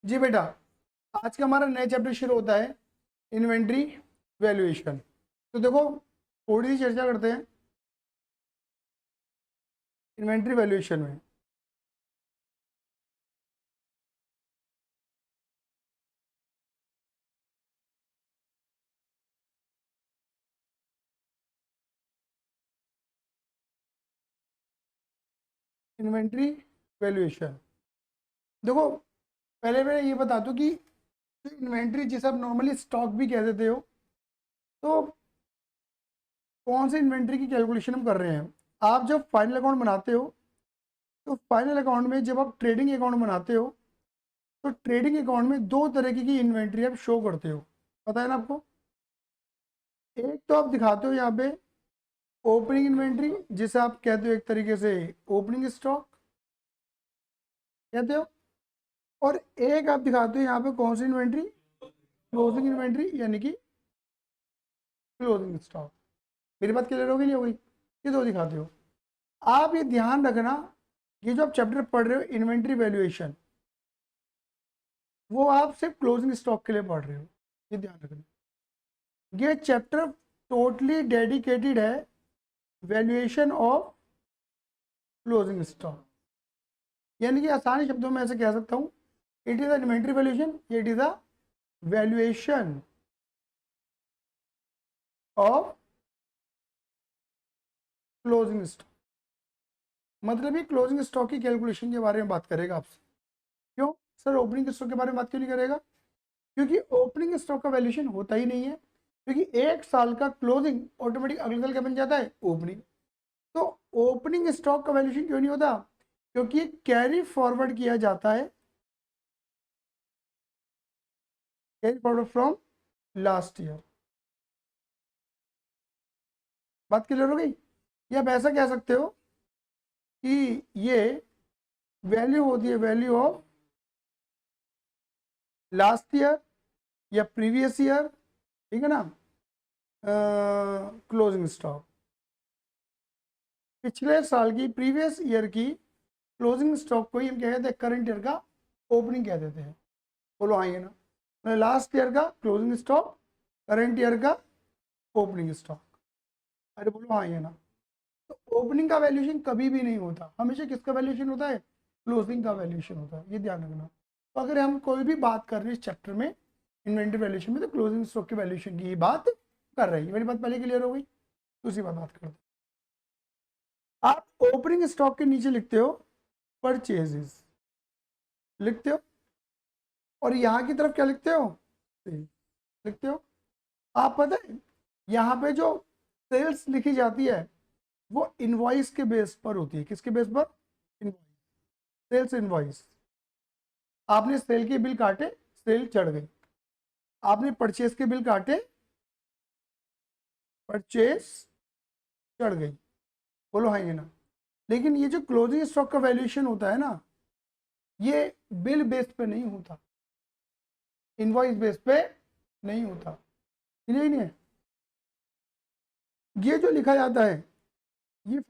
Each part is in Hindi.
जी बेटा, आज का हमारा नया चैप्टर शुरू होता है इन्वेंट्री वैल्यूएशन। तो देखो थोड़ी सी चर्चा करते हैं इन्वेंट्री वैल्यूएशन में। इन्वेंट्री वैल्यूएशन देखो, पहले मैं ये बता दूं कि इन्वेंट्री जिसे आप नॉर्मली स्टॉक भी कह देते हो, तो कौन सी इन्वेंट्री की कैलकुलेशन हम कर रहे हैं। आप जब फाइनल अकाउंट बनाते हो, तो फाइनल अकाउंट में जब आप ट्रेडिंग अकाउंट बनाते हो, तो ट्रेडिंग अकाउंट में दो तरीके की इन्वेंट्री आप शो करते हो, पता है ना आपको। एक तो आप दिखाते हो यहाँ पे ओपनिंग इन्वेंट्री, जिसे आप कहते हो एक तरीके से ओपनिंग स्टॉक कहते हो, और एक आप दिखाते हो यहाँ पे कौन सी इन्वेंट्री, क्लोजिंग इन्वेंट्री, यानी कि क्लोजिंग स्टॉक। मेरी बात क्लियर होगी नहीं होगी, ये दो दिखाते हो। आप ये ध्यान रखना, ये जो आप चैप्टर पढ़ रहे हो इन्वेंट्री वैल्यूएशन, वो आप सिर्फ क्लोजिंग स्टॉक के लिए पढ़ रहे हो, ये ध्यान रखना। ये चैप्टर टोटली डेडिकेटेड है वैल्यूएशन ऑफ क्लोजिंग स्टॉक, यानी कि आसानी शब्दों में ऐसे कह सकता हूँ, it is the inventory valuation, it is the valuation of closing stock. मतलब ये क्लोजिंग स्टॉक की कैलकुलेशन के बारे में बात करेगा आपसे। क्यों सर ओपनिंग स्टॉक के बारे में बात क्यों नहीं करेगा? क्योंकि ओपनिंग स्टॉक का वैल्यूएशन होता ही नहीं है, क्योंकि एक साल का क्लोजिंग ऑटोमेटिक अगले साल क्या बन जाता है, ओपनिंग। तो ओपनिंग स्टॉक का वैल्यूएशन क्यों नहीं होता? क्योंकि कैरी फॉरवर्ड किया जाता है, carry forward from last year. बात क्लियर हो गई? या आप ऐसा कह सकते हो कि ये वैल्यू होती है वैल्यू ऑफ लास्ट ईयर या प्रीवियस ईयर, ठीक है ना, क्लोजिंग स्टॉक पिछले साल की, प्रीवियस ईयर की क्लोजिंग स्टॉक को ही हम क्या कहते हैं, करंट ईयर का ओपनिंग कह देते हैं। बोलो आएंगे ना, लास्ट ईयर का क्लोजिंग स्टॉक, करंट ईयर का ओपनिंग स्टॉक। अरे बोलो आएंगे ना। तो ओपनिंग का वैल्यूएशन कभी भी नहीं होता, हमेशा किसका वैल्यूएशन होता है, क्लोजिंग का वैल्यूएशन होता है, ये ध्यान रखना। तो अगर हम कोई भी बात कर रहे हैं इस चैप्टर में इन्वेंटरी वैल्यूएशन में, तो क्लोजिंग स्टॉक की वैल्यूएशन की ही बात कर रहे हैं। मेरी बात पहले क्लियर हो गई, दूसरी बात करते हैं। आप ओपनिंग स्टॉक के नीचे लिखते हो परचेजेस, लिखते हो, और यहाँ की तरफ क्या लिखते हो, लिखते हो। आप पता है यहाँ पे जो सेल्स लिखी जाती है वो इनवॉइस के बेस पर होती है। किसके बेस पर? Invoice, sales invoice. आपने सेल के बिल काटे, सेल चढ़ गई। आपने परचेस के बिल काटे, परचेस चढ़ गई। बोलो हाँ ये ना। लेकिन ये जो क्लोजिंग स्टॉक का वैल्यूएशन होता है ना, ये बिल बेस पे नहीं होता, इनवॉइस बेस पे नहीं होता, क्लियर नहीं है? ये जो लिखा जाता है ये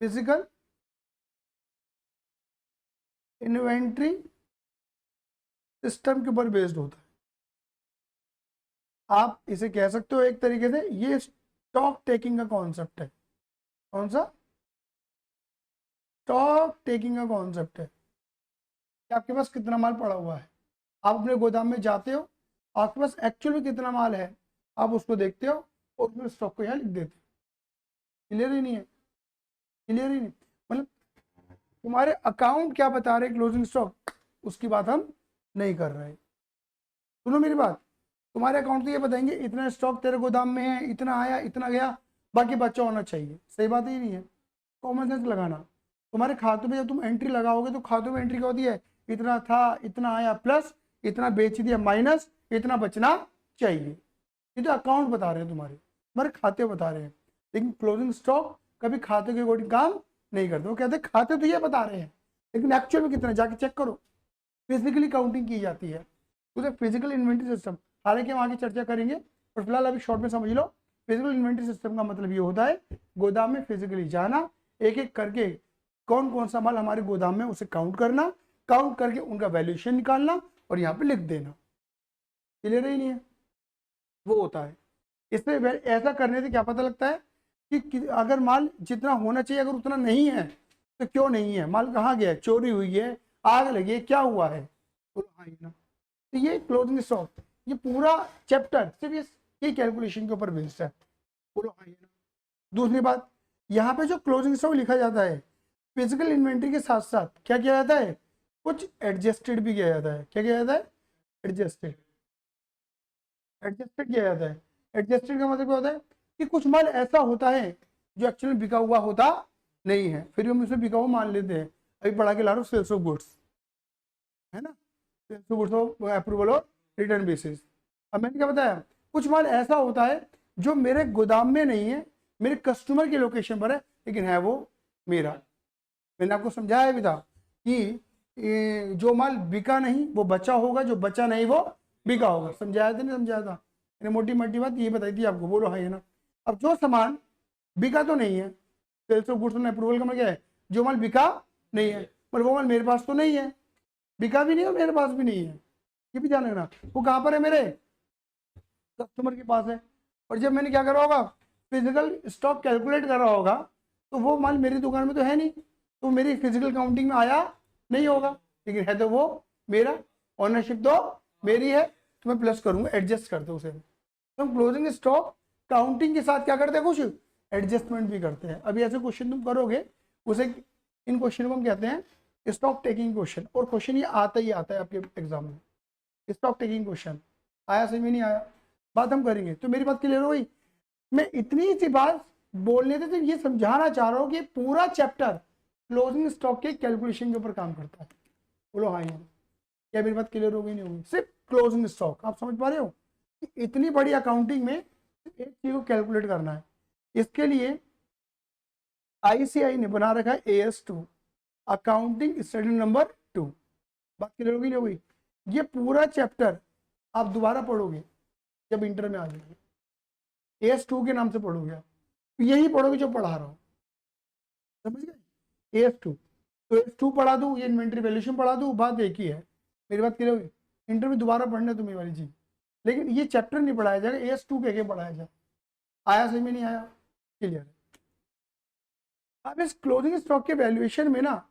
फिजिकल इन्वेंट्री सिस्टम के ऊपर बेस्ड होता है। आप इसे कह सकते हो एक तरीके से ये स्टॉक टेकिंग का कॉन्सेप्ट है। कौन सा? स्टॉक टेकिंग का कॉन्सेप्ट है कि आपके पास कितना माल पड़ा हुआ है। आप अपने गोदाम में जाते हो, आपके पास एक्चुअल में कितना माल है, आप उसको देखते हो और फिर स्टॉक को यहाँ लिख देते हो। क्लियर ही नहीं है? क्लियर ही नहीं, मतलब तुम्हारे अकाउंट क्या बता रहे क्लोजिंग स्टॉक, उसकी बात हम नहीं कर रहे। सुनो मेरी बात, तुम्हारे अकाउंट तो ये बताएंगे इतना स्टॉक तेरे गोदाम में है, इतना आया इतना गया, बाकी बचा होना चाहिए। सही बात ही नहीं है, कॉमन सेंस लगाना। तुम्हारे खातों में जब तुम एंट्री लगाओगे तो खातों में एंट्री क्या होती है, इतना था, इतना आया, प्लस इतना बेच दिया, माइनस इतना बचना चाहिए। ये तो अकाउंट बता रहे हैं, तुम्हारे खाते बता रहे हैं। लेकिन क्लोजिंग स्टॉक कभी खाते के अकॉर्डिंग काम नहीं करते। वो कहते हैं खाते तो ये बता रहे हैं, लेकिन एक्चुअल में कितना जाके चेक करो। फिजिकली काउंटिंग की जाती है, तो फिजिकल इन्वेंट्री सिस्टम, हालांकि हम आगे चर्चा करेंगे, पर फिलहाल अभी शॉर्ट में समझ लो। फिजिकल इन्वेंट्री सिस्टम का मतलब ये होता है गोदाम में फिजिकली जाना, एक एक करके कौन कौन सा माल हमारे गोदाम में, उसे काउंट करना, काउंट करके उनका वैल्यूएशन निकालना और यहाँ पे लिख देना। क्लियर ही नहीं है, वो होता है। इससे ऐसा करने से क्या पता लगता है कि अगर माल जितना होना चाहिए अगर उतना नहीं है तो क्यों नहीं है, माल कहाँ गया, चोरी हुई है, आग लगी है, क्या हुआ है, तो हाँ ये ना। तो ये क्लोजिंग स्टॉक, ये पूरा चैप्टर सिर्फ ये कैलकुलेशन के ऊपर बेस्ड है, बोलो हाँ ये ना। दूसरी बात, यहाँ पे जो क्लोजिंग स्टॉक लिखा जाता है फिजिकल इन्वेंट्री के साथ साथ क्या किया जाता है, कुछ एडजस्टेड भी किया जाता है। क्या किया जाता है, एडजस्टेड, एडजस्टेड किया जाता है। एडजस्टेड का मतलब क्या होता है कि कुछ माल ऐसा होता है जो एक्चुअली बिका हुआ होता नहीं है, फिर हम उसे बिका हुआ मान लेते हैं। अभी पढ़ा के ला रहा हूँ सेल्स ऑफ गुड्स, है ना, sales of goods of approval और रिटर्न बेसिस। अब मैंने क्या बताया, कुछ माल ऐसा होता है जो मेरे गोदाम में नहीं है, मेरे कस्टमर की लोकेशन पर है, लेकिन है वो मेरा। मैंने आपको समझाया भी था कि जो माल बिका नहीं वो बचा होगा, जो बचा नहीं वो बिका होगा। समझाया था नहीं समझाया था, मैंने मोटी मोटी बात ये बताई थी आपको, बोलो हाँ ये ना। अब जो सामान बिका तो नहीं है, sales of goods and approval का मतलब क्या है, जो माल बिका नहीं है, पर वो माल मेरे पास तो नहीं है, बिका भी नहीं और मेरे पास भी नहीं है, ये भी ध्यान रखना। वो कहाँ पर है, मेरे कस्टमर के पास है। और जब मैंने क्या करा होगा, फिजिकल स्टॉक कैलकुलेट करा होगा, तो वो माल मेरी दुकान में तो है नहीं, तो मेरी फिजिकल काउंटिंग में आया नहीं होगा, लेकिन है तो वो मेरा, ऑनरशिप तो मेरी है, तो मैं प्लस करूंगा, एडजस्ट करते उसे। तो हम क्लोजिंग स्टॉक काउंटिंग के साथ क्या करते हैं, कुछ एडजस्टमेंट भी करते हैं। अभी ऐसे क्वेश्चन तुम करोगे, उसे, इन क्वेश्चन को हम कहते हैं स्टॉक टेकिंग क्वेश्चन, और क्वेश्चन ये आता ही आता है आपके एग्जाम में, स्टॉक टेकिंग क्वेश्चन। आया समझ में नहीं आया, बात हम करेंगे। तो मेरी बात क्लियर हो गई, मैं इतनी सी बात बोलने थे तो ये समझाना चाह रहा हूँ कि पूरा चैप्टर क्लोजिंग स्टॉक के कैलकुलेशन के ऊपर काम करता है। बोलो हाँ ये, क्या मेरी बात क्लियर हो गई नहीं होगी, सिर्फ क्लोजिंग स्टॉक। आप समझ पा रहे हो कि इतनी बड़ी अकाउंटिंग में एक चीज को कैलकुलेट करना है। इसके लिए आईसीआई ने बना रखा है AS2, अकाउंटिंग स्टडी नंबर 2। बात क्लियर होगी नहीं होगी, ये पूरा चैप्टर आप दोबारा पढ़ोगे जब इंटर में आ जाएंगे, AS2 के नाम से पढ़ोगे आप, यही पढ़ोगे जो पढ़ा रहा हूँ, समझ गए। AS2, तो AS2 पढ़ा दूँ, ये इन्वेंट्री वैल्यूएशन पढ़ा दूँ, बात एक ही है। मेरी बात क्लियर होगी, इंटर में दोबारा पढ़ना है तुम्हें वाली चीज, लेकिन ये चैप्टर नहीं पढ़ाया जाएगा, AS2 के पढ़ाया जाए। आया समझ में नहीं आया, क्लियर है। अब इस क्लोजिंग स्टॉक के वैल्यूएशन में ना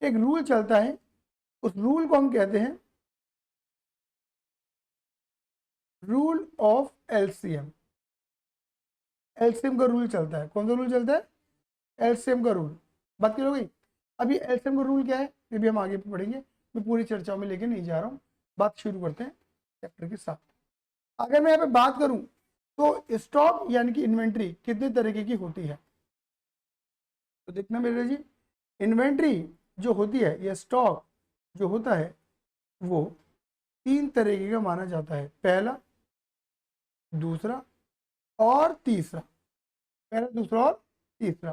एक रूल चलता है, उस रूल को हम कहते हैं रूल ऑफ एलसीएम। एलसीएम का रूल चलता है, कौन सा रूल चलता है, एलसीएम का रूल। बात की हो गई। अभी एलसीएम का रूल क्या है ये भी हम आगे पढ़ेंगे, मैं पूरी चर्चाओं में लेके नहीं जा रहा हूँ। बात शुरू करते हैं चैप्टर के साथ। अगर मैं यहाँ पे बात करूं तो स्टॉक यानी कि इन्वेंट्री कितने तरीके की होती है, तो देखना मेरे जी, इन्वेंट्री जो होती है या स्टॉक जो होता है वो 3 तरीके का माना जाता है, पहला, दूसरा और तीसरा। पहला, दूसरा और तीसरा।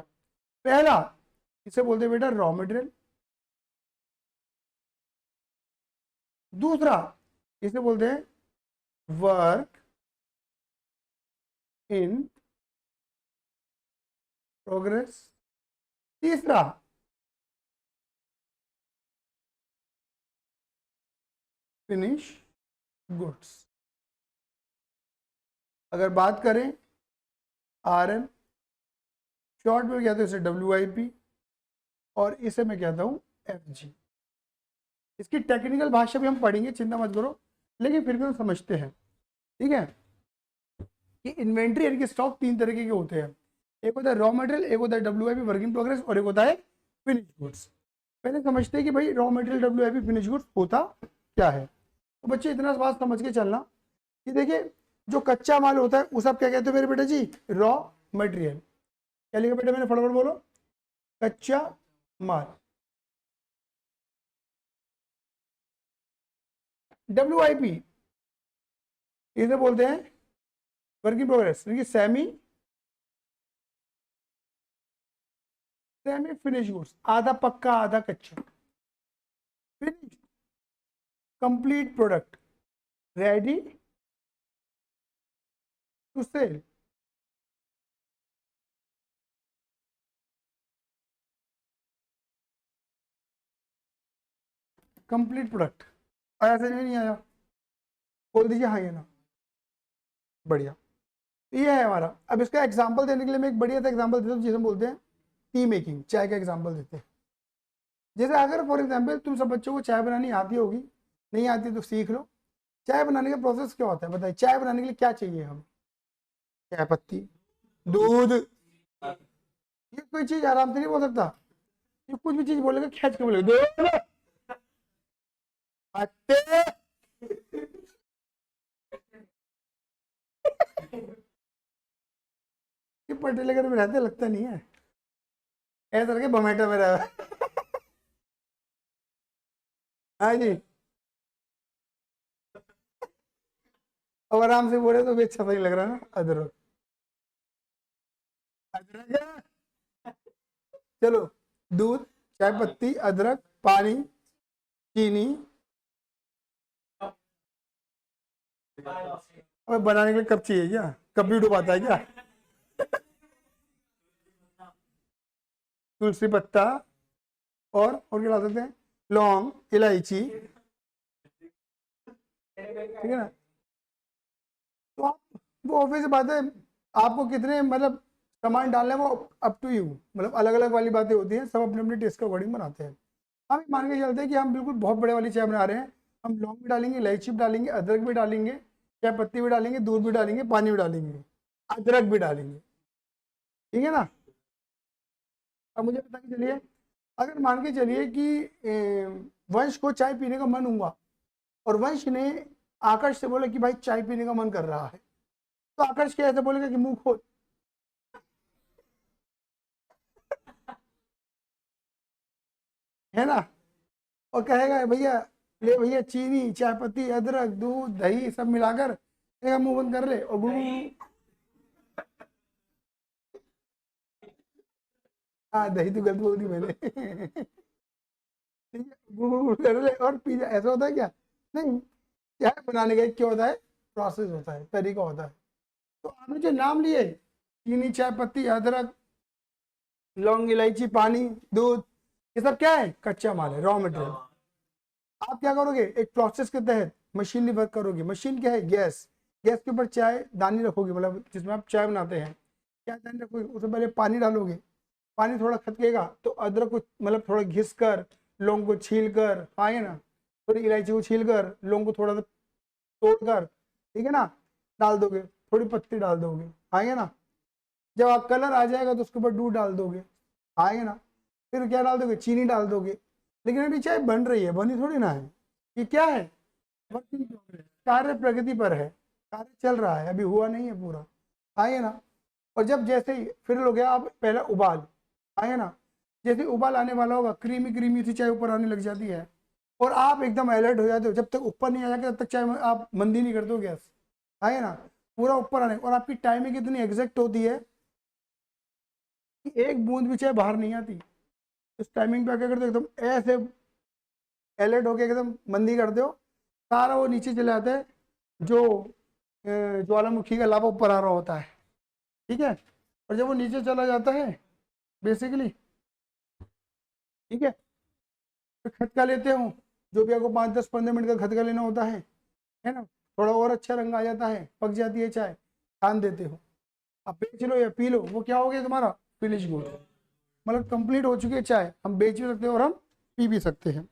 पहला इसे बोलते हैं बेटा रॉ मटेरियल, दूसरा इसे बोलते हैं वर्क इन प्रोग्रेस, तीसरा फिनिश गुड्स। अगर बात करें RM, शॉर्ट में कहते हैं इसे WIP, और इसे मैं कहता हूं FG। इसकी टेक्निकल भाषा भी हम पढ़ेंगे, चिंता मत करो, लेकिन फिर भी हम समझते हैं, ठीक है। कि इन्वेंट्री यानी कि स्टॉक 3 तरीके के होते हैं, एक होता है रॉ मटेरियल, एक होता है WIP वर्क इन प्रोग्रेस, और एक होता है फिनिश गुड्स। पहले समझते हैं कि भाई raw material WIP finish goods होता क्या है। तो बच्चे इतना बात समझ के चलना कि देखिए जो कच्चा माल होता है उसे आप क्या कहते हो मेरे बेटे जी, रॉ मटेरियल। क्या लिखा बेटा मैंने, फटाफट बोलो, कच्चा माल। WIP इसे बोलते हैं work in progress, semi semi finish goods, आधा पक्का आधा कच्चा। Finish complete product ready to sale. Complete product. आया समझ में नहीं आया? बोल दीजिए हाँ या ना। बढ़िया, तो ये है हमारा। अब इसका एग्जांपल देने के लिए मैं एक बढ़िया सा एग्जांपल देता हूँ जिसे हम बोलते हैं टी मेकिंग, चाय का एग्जांपल देते हैं। जैसे अगर फॉर एग्जांपल तुम सब बच्चों को चाय बनानी आती होगी, नहीं आती तो सीख लो। चाय बनाने का प्रोसेस क्या होता है बताइए? चाय बनाने के लिए क्या चाहिए हमें? चाय पत्ती, दूध। ये कोई चीज आराम से नहीं बोल सकता, ये कुछ भी चीज बोलेगा खींच के बोलेगा दूध, पत्ते। ये पटेल अगर में रहते लगता नहीं है, ऐसा लगे बोमेटो में रहा है। हाँ जी, अब आराम से बोले तो भी अच्छा नहीं लग रहा ना। अदरक, अदरक, चलो, दूध, चाय पत्ती, अदरक, पानी, चीनी। अब बनाने के लिए कप चाहिए क्या? कप भी डुबाता है क्या? तुलसी पत्ता, और क्या डाल सकते हैं? लौंग, इलायची, ठीक है ना। तो आप, वो ऑब्वियस बात है, आपको कितने मतलब सामान डालना है वो अप टू यू, मतलब अलग अलग वाली बातें होती हैं, सब अपने अपने टेस्ट के अकॉर्डिंग बनाते हैं। हम ये मान के चलते हैं कि हम बिल्कुल बहुत बड़े वाली चाय बना रहे हैं, हम लौंग भी डालेंगे, इलायची भी डालेंगे, अदरक भी डालेंगे, चाय पत्ती भी डालेंगे, दूध भी डालेंगे, पानी भी डालेंगे, अदरक भी डालेंगे, ठीक है ना। अब मुझे बता के चलिए, अगर मान के चलिए कि वंश को चाय पीने का मन हुआ, और वंश ने आकर्ष से बोला कि भाई चाय पीने का मन कर रहा है, तो आकर्ष क्या ऐसे बोलेगा कि मुंह खोल, है ना, और कहेगा भैया, ले भैया चीनी, चाय पत्ती, अदरक, दूध, दही सब मिलाकर, कहेगा मुंह बंद कर ले और गुड़। हाँ, दही तो गलत बोल दी मैंने। ठीक है, गुड़ कर ले और पी जा, ऐसा होता है क्या? नहीं, चाय बनाने का क्या होता है? प्रोसेस होता है, तरीका होता है। तो आपने जो नाम लिए, चीनी, चाय पत्ती, अदरक, लौंग, इलायची, पानी, दूध, ये सब क्या है? कच्चा माल है, रॉ मटेरियल। आप क्या करोगे? एक प्रोसेस के तहत मशीनरी वर्क करोगे। मशीन क्या है? गैस। गैस के ऊपर चाय दानी रखोगे, मतलब जिसमें आप चाय बनाते हैं, क्या दानी रखोगे? उससे पहले पानी डालोगे, पानी थोड़ा खदकेगा तो अदरक को मतलब थोड़ा घिस कर, लौंग को छील कर, आए ना, थोड़ी इलायची को छील कर, लौंग को थोड़ा सा तोड़ कर, ठीक है ना, डाल दोगे, थोड़ी पत्ती डाल दोगे, आएंगे ना। जब आप कलर आ जाएगा तो उसके ऊपर दूध डाल दोगे, आएंगे ना। फिर क्या डाल दोगे? चीनी डाल दोगे। लेकिन अभी चाय बन रही है, बनी थोड़ी ना है। ये क्या है? वर्किंग प्रोग्रेस, कार्य प्रगति पर है, कार्य चल रहा है, अभी हुआ नहीं है पूरा, आएंगे ना। और जब जैसे ही फिर हो गया, आप पहला उबाल, आएंगे ना, जैसे उबाल आने वाला होगा, क्रीमी क्रीमी सी चाय ऊपर आने लग जाती है, और आप एकदम अलर्ट हो जाते हो। जब तक ऊपर नहीं आ जाएगा तब तक चाय में आप मंदी नहीं करते हो गैस, आए ना, पूरा ऊपर आने। और आपकी टाइमिंग इतनी एग्जैक्ट होती है कि एक बूंद भी चाय बाहर नहीं आती। इस टाइमिंग पे क्या करते हो? एकदम ऐसे अलर्ट होके एकदम मंदी करते हो, सारा वो नीचे चले जाता है, जो ज्वालामुखी का लावा ऊपर आ रहा होता है, ठीक है। और जब वो नीचे चला जाता है बेसिकली, ठीक है, फिर खटका लेते हो, जो भी आपको 5 10 15 मिनट का खटका लेना होता है ना। थोड़ा और अच्छा रंग आ जाता है, पक जाती है चाय, छान देते हो, आप बेच लो या पी लो, वो क्या हो गया तुम्हारा? फिनिश गुड, मतलब कंप्लीट हो चुकी है चाय, हम बेच भी सकते हैं और हम पी भी सकते हैं।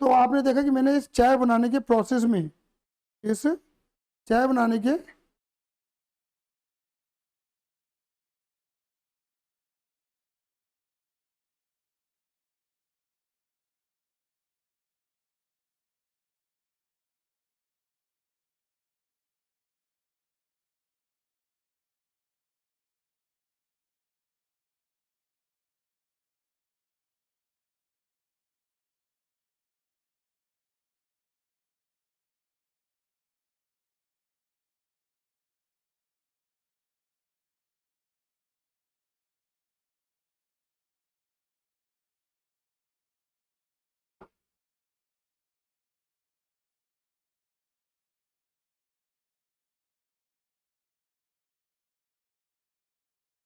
तो आपने देखा कि मैंने इस चाय बनाने के प्रोसेस में, इस चाय बनाने के,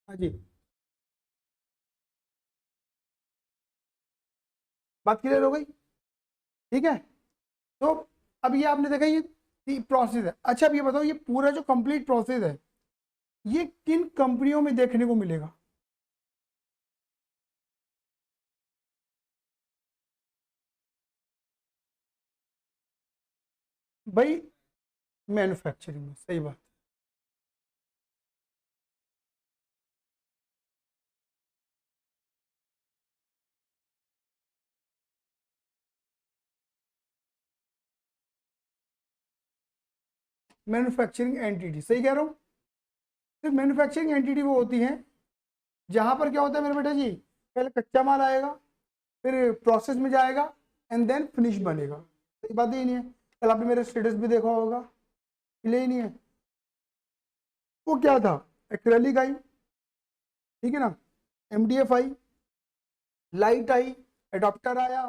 हाँ जी, बात क्लियर हो गई। ठीक है। तो अब ये आपने देखा ये प्रोसेस है। अच्छा अब ये बताओ ये पूरा जो कंप्लीट प्रोसेस है ये किन कंपनियों में देखने को मिलेगा? भाई मैन्युफैक्चरिंग में, सही बात। मैन्युफैक्चरिंग एंटिटी, सही कह रहा हूँ। सिर्फ मैन्युफैक्चरिंग एंटिटी वो होती है जहां पर क्या होता है मेरे बेटा जी, पहले कच्चा माल आएगा, फिर प्रोसेस में जाएगा, एंड देन फिनिश बनेगा। सही बात ही नहीं है? कल आपने मेरे स्टेटस भी देखा होगा, क्लियर ही नहीं है? वो क्या था, एक्रेलिक आई, ठीक है ना, एमडीएफ आई, लाइट आई, एडॉप्टर आया,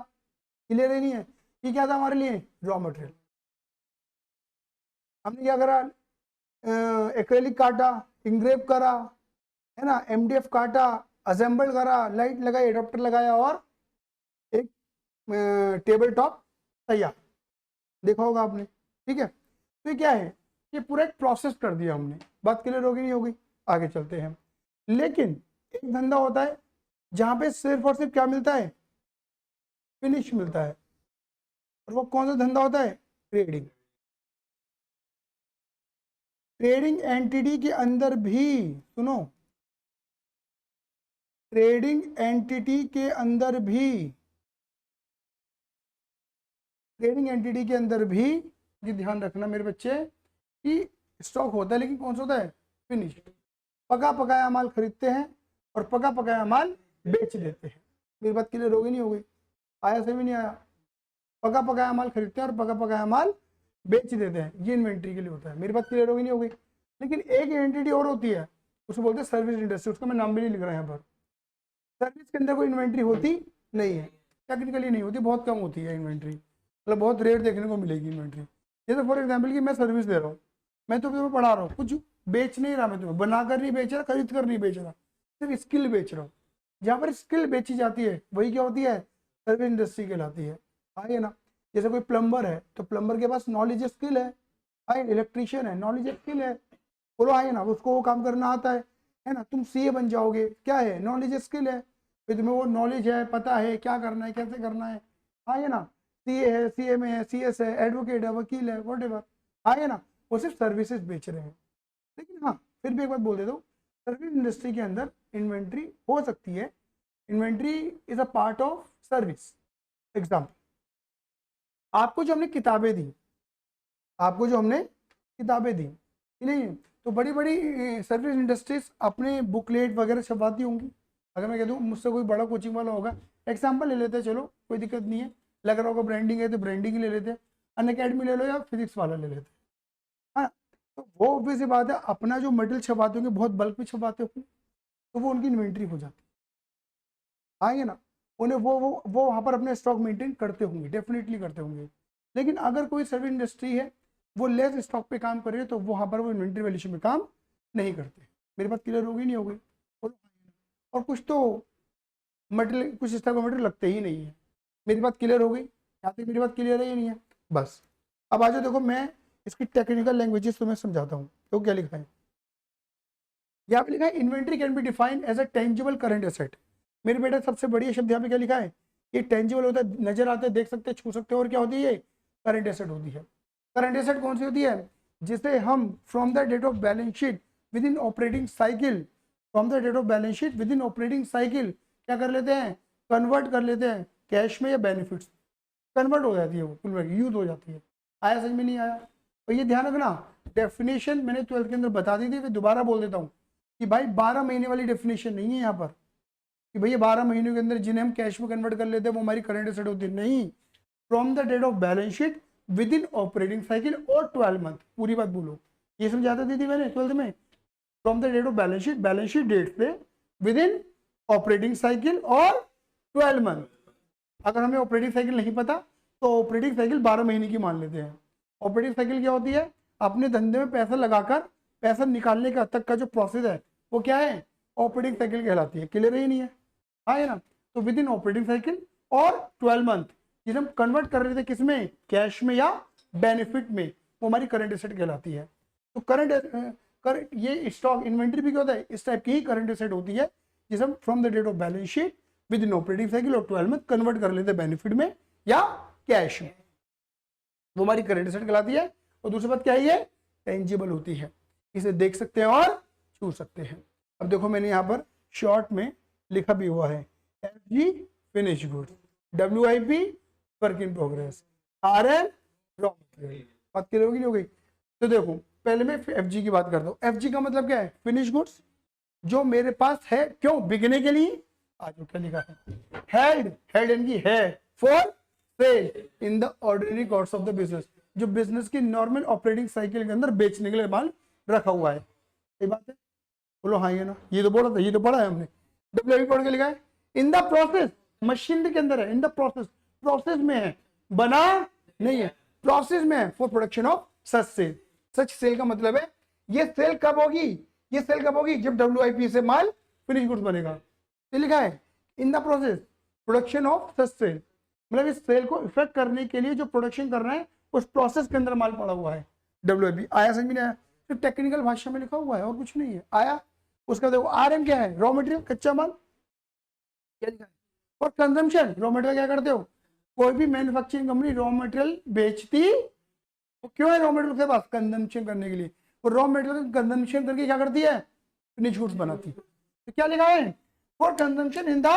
क्लियर ही नहीं है? ये क्या था हमारे लिए, रॉ मटेरियल। हमने क्या करा, एक्रेलिक काटा, इंग्रेव करा, है ना, एमडीएफ काटा, असेंबल करा, लाइट लगाई, एडॉप्टर लगाया, और एक टेबल टॉप तैयार। देखा होगा आपने, ठीक है। तो ये क्या है, ये पूरा एक प्रोसेस कर दिया हमने। बात क्लियर होगी नहीं होगी? आगे चलते हैं। लेकिन एक धंधा होता है जहां पे सिर्फ और सिर्फ क्या मिलता है, फिनिश मिलता है। और वो कौन सा धंधा होता है, ट्रेडिंग। ट्रेडिंग एंटिटी के अंदर भी, सुनो, ट्रेडिंग एंटिटी के अंदर भी, ट्रेडिंग एंटिटी के अंदर भी ये ध्यान रखना मेरे बच्चे कि स्टॉक होता है, लेकिन कौन सा होता है, फिनिश। पका पकाया माल खरीदते हैं और पका पकाया माल बेच देते हैं। मेरी बात क्लियर होगी नहीं होगी? आया से भी नहीं आया? पका पकाया माल खरीदते हैं और पका पकाया माल बेच देते हैं, ये इन्वेंट्री के लिए होता है। मेरी बात क्लियर होगी नहीं होगी? लेकिन एक एंटिटी और होती है, उसको बोलते हैं सर्विस इंडस्ट्री। उसका मैं नाम भी नहीं लिख रहा यहाँ पर। सर्विस के अंदर कोई इन्वेंट्री होती नहीं है, टेक्निकली नहीं होती, बहुत कम होती है इन्वेंट्री, मतलब बहुत रेयर देखने को मिलेगी इन्वेंट्री। जैसे फॉर एग्जाम्पल कि मैं सर्विस दे रहा हूँ, मैं तो तुम्हें पढ़ा रहा हूँ, कुछ बेच नहीं रहा, मैं तुम्हें बनाकर नहीं बेच रहा, खरीद कर नहीं बेच रहा, सिर्फ स्किल बेच रहा हूँ। जहाँ पर स्किल बेची जाती है वही क्या होती है, सर्विस इंडस्ट्री कहलाती है। आइए ना, जैसे कोई प्लम्बर है तो प्लम्बर के पास नॉलेज स्किल है, आइए इलेक्ट्रीशियन है, नॉलेज स्किल है, बोलो आइए ना, उसको वो काम करना आता है ना। तुम सीए बन जाओगे, क्या है, नॉलेज स्किल है, फिर तुम्हें वो नॉलेज है, पता है क्या करना है, कैसे करना है। आइए ना, सीए है, सीएमए है, सीएस है, एडवोकेट है, वकील है, वॉट एवर, आइए ना, वो सिर्फ सर्विसेज बेच रहे हैं। लेकिन हाँ, फिर भी एक बात बोल देता हूँ, सर्विस इंडस्ट्री के अंदर इन्वेंट्री हो सकती है। Inventory is a part of service. Example, आपको जो हमने किताबें दी, आपको जो हमने किताबें दी, नहीं, तो बड़ी बड़ी सर्विस इंडस्ट्रीज अपने बुकलेट वगैरह छपवाती होंगी। अगर मैं कह दूँ मुझसे कोई बड़ा कोचिंग वाला होगा, एग्जाम्पल ले लेते हैं, चलो कोई दिक्कत नहीं है, लग रहा होगा ब्रांडिंग है तो ब्रांडिंग ही ले लेते हैं, अन अकेडमी ले लो या फिजिक्स वाला ले लेते हैं, हाँ। तो वो ऑब्वियस बात है, अपना जो मटेरियल छपाते होंगे बहुत बल्क में छपाते होंगे, तो वो उनकी इन्वेंट्री हो जाती है। आएंगे ना, उन्हें वो वहाँ पर अपने स्टॉक मेंटेन करते होंगे, डेफिनेटली करते होंगे। लेकिन अगर कोई सर्विस इंडस्ट्री है वो लेस स्टॉक पे काम कर रही है तो वहाँ पर वो इन्वेंट्री वैल्यूएशन में काम नहीं करते। मेरी बात क्लियर होगी नहीं होगी? और कुछ तो मटेरियल, कुछ इस तरह का मटेरियल लगते ही नहीं है। मेरी बात क्लियर हो गई? यहाँ तक मेरी बात क्लियर है या नहीं है? बस अब आ जाओ, देखो मैं इसकी टेक्निकल लैंग्वेजेस तुम्हें समझाता हूँ। तो क्या लिखा है यहाँ पे, लिखा है inventory can be defined as a tangible current asset. मेरे बेटा सबसे बढ़िया शब्द यहाँ पे क्या लिखा है, ये टेंजिबल होता है, नजर आता है, देख सकते हैं, छू सकते हैं, और क्या होती है, ये करंट एसेट होती है। करंट एसेट कौन सी होती है, जिसे हम from the date of balance sheet within operating cycle, from the date of balance sheet within operating cycle क्या कर लेते हैं, कन्वर्ट कर लेते हैं कैश में या बेनिफिट्स, कन्वर्ट हो जाती है, वो यूज हो जाती है। आया समझ में नहीं आया? तो ये ध्यान रखना, डेफिनेशन मैंने 12th के अंदर बता दी थी, फिर दोबारा बोल देता हूँ कि भाई 12 महीने वाली डेफिनेशन नहीं है यहाँ पर कि भैया 12 महीनों के अंदर जिन्हें हम कैश में कन्वर्ट कर लेते हैं वो हमारी करंट एसेट होती है, नहीं। From the date of balance sheet within operating cycle और 12 मंथ, पूरी बात बोलो, ये समझाता दी थी मैंने 12th में। From the date of balance sheet date से विद इन ऑपरेटिंग साइकिल और 12 मंथ। अगर हमें ऑपरेटिंग साइकिल नहीं पता तो ऑपरेटिंग साइकिल 12 महीने की मान लेते हैं। ऑपरेटिंग साइकिल क्या होती है, अपने धंधे में पैसा लगाकर पैसा निकालने का तक का जो प्रोसेस है वो क्या है, ऑपरेटिंग साइकिल कहलाती है। क्लियर ही नहीं है? हाँ है ना। तो विद इन ऑपरेटिंग साइकिल और 12 मंथ जिसे हम कन्वर्ट कर रहे थे किसमें, कैश में या बेनिफिट में, वो हमारी करंट एसेट कहलाती है। तो करंट ये स्टॉक इन्वेंट्री भी क्या होता है, इस टाइप की ही करंट एसेट होती है जिसे हम from the date of balance sheet within operating cycle और 12 में कन्वर्ट कर लेते हैं बेनिफिट में या कैश में, वो हमारी करंट एसेट कहलाती है। और दूसरी बात क्या है, ये टेंजिबल होती है, इसे देख सकते हैं और छू सकते हैं। अब देखो मैंने यहाँ पर शॉर्ट में लिखा भी हुआ है FG finish goods, WIP work in progress, RN raw material. बात क्लियर होगी नहीं हो गई? तो देखो पहले मैं FG की बात करता हूँ। FG का मतलब क्या है, फिनिश गुड्स, जो मेरे पास है क्यों, बिकने के लिए। आज क्या लिखा है, हेड इनकी है for sale in the ordinary course of the business, जो बिजनेस की नॉर्मल ऑपरेटिंग साइकिल के अंदर बेचने के लिए माल रखा हुआ है। सही बात है, बोलो हाँ ये ना, ये तो बोला था, ये तो पढ़ा है हमने। WIP पढ़ के लिखा है इन द प्रोसेस, मशीनरी के अंदर है, इन द प्रोसेस, प्रोसेस में है, बना नहीं है, प्रोसेस में है, for production of such sale. Such sale का मतलब है ये सेल कब होगी, ये सेल कब होगी, जब WIP से माल फिनिश गुड्स बनेगा। ये लिखा है in the process production of such sale, मतलब इस सेल को इफेक्ट करने के लिए जो प्रोडक्शन कर रहे हैं उस प्रोसेस के अंदर माल पड़ा हुआ है। WIP आया, समझ में नहीं आया, तो टेक्निकल भाषा में लिखा हुआ है और कुछ नहीं है, आया। उसका देखो RM क्या है, रॉ मटेरियल, कच्चा माल, क्या लिखा है। और कंजम्पशन, रॉ मटेरियल क्या करते हो, कोई भी मैन्युफैक्चरिंग कंपनी रॉ मटेरियल बेचती, वो क्यों है रॉ मटेरियल के पास, कंजम्पशन करने के लिए। और रॉ मटेरियल कंजम्पशन करके क्या करती है, फिनिश गुड्स बनाती है। तो क्या लिखा है, for consumption in the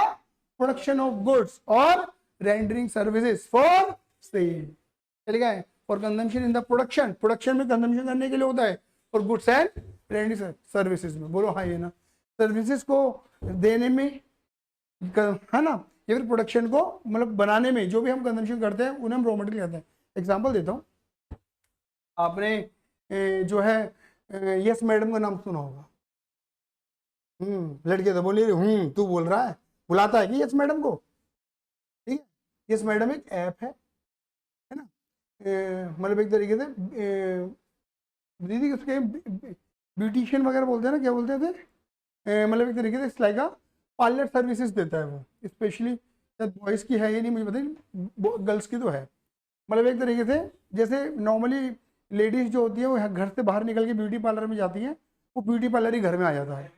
production of goods और रेंडरिंग सर्विसेज फॉर सेल। क्या लिखा है, for consumption in the production, production में कंजम्पशन करने के लिए होता है, और गुड्स एंड रेंडरिंग सर्विसेज में, बोलो हाँ ये ना, सर्विसेज को देने में है ना, या फिर प्रोडक्शन को मतलब बनाने में जो भी हम कंजम्पशन करते हैं उन्हें हम रॉ मटेरियल कहते हैं। एग्जांपल देता हूँ, आपने जो है यस मैडम का नाम सुना होगा, लड़के तो बोलिए तू बोल रहा है, बुलाता है कि यस मैडम को, ठीक है। यस मैडम एक ऐप है ना, मतलब एक तरीके से दीदी उसके ब्यूटिशियन वगैरह बोलते हैं ना, क्या बोलते थे, मतलब एक तरीके से लाइक पार्लर सर्विसेज देता है वो, स्पेशली बॉयज़ की है ये नहीं मुझे पता, गर्ल्स की तो है। मतलब एक तरीके से जैसे नॉर्मली लेडीज जो होती है वो घर से बाहर निकल के ब्यूटी पार्लर में जाती हैं, वो ब्यूटी पार्लर ही घर में आ जाता है,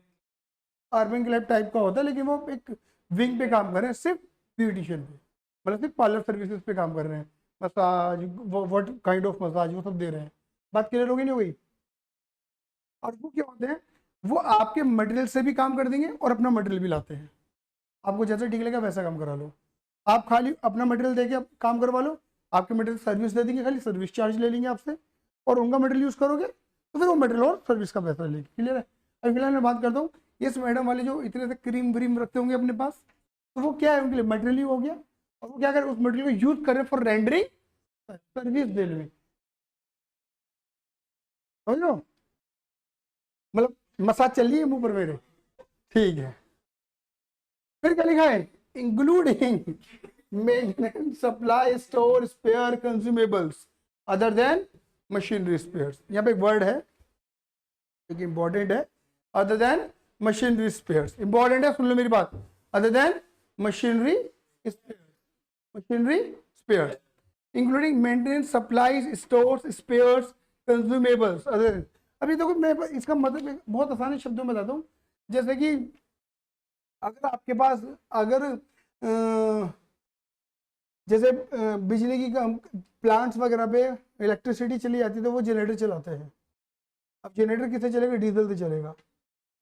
अर्बन क्लब टाइप का होता है, लेकिन वो एक विंग पे काम कर रहे हैं, सिर्फ ब्यूटिशियन पे, मतलब सिर्फ पार्लर सर्विसेज पे काम कर रहे हैं, massage, what kind of massage वो सब दे रहे हैं। बात क्लियर होगी नहीं हुई? और वो क्या होते हैं, वो आपके मटेरियल से भी काम कर देंगे और अपना मटेरियल भी लाते हैं, आपको जैसा ठीक लगेगा वैसा काम करा लो, आप खाली अपना मटेरियल देके काम करवा लो, आपके मटेरियल सर्विस दे देंगे, खाली सर्विस चार्ज ले लेंगे आपसे, और उनका मटेरियल यूज़ करोगे तो फिर वो मटेरियल और सर्विस का पैसा लेंगे। क्लियर है? अभी फिलहाल मैं बात करता हूँ इस मैडम वाले जो इतने से क्रीम व्रीम रखते होंगे अपने पास, तो वो क्या है उनके लिए मटेरियल ही हो गया, और वो क्या करें उस मटेरियल को यूज करें फॉर रेंडरिंग सर्विस देने में, समझो, मतलब मसाज चल रही है मुंह पर मेरे, ठीक है। फिर क्या लिखा है, including maintenance supply store spare consumables other than machinery spares. यहाँ पे एक वर्ड है जो कि इंपॉर्टेंट है, other than machinery spares, important है, सुन लो मेरी बात, other than machinery spares, machinery spares including maintenance supplies stores spares consumables other. अभी देखो मैं इसका मतलब बहुत आसान शब्दों में बताता हूँ, जैसे कि अगर आपके पास अगर जैसे बिजली की प्लांट्स वगैरह पे इलेक्ट्रिसिटी चली जाती है तो वो जनरेटर चलाते हैं, अब जनरेटर किससे चलेगा, डीजल से चलेगा,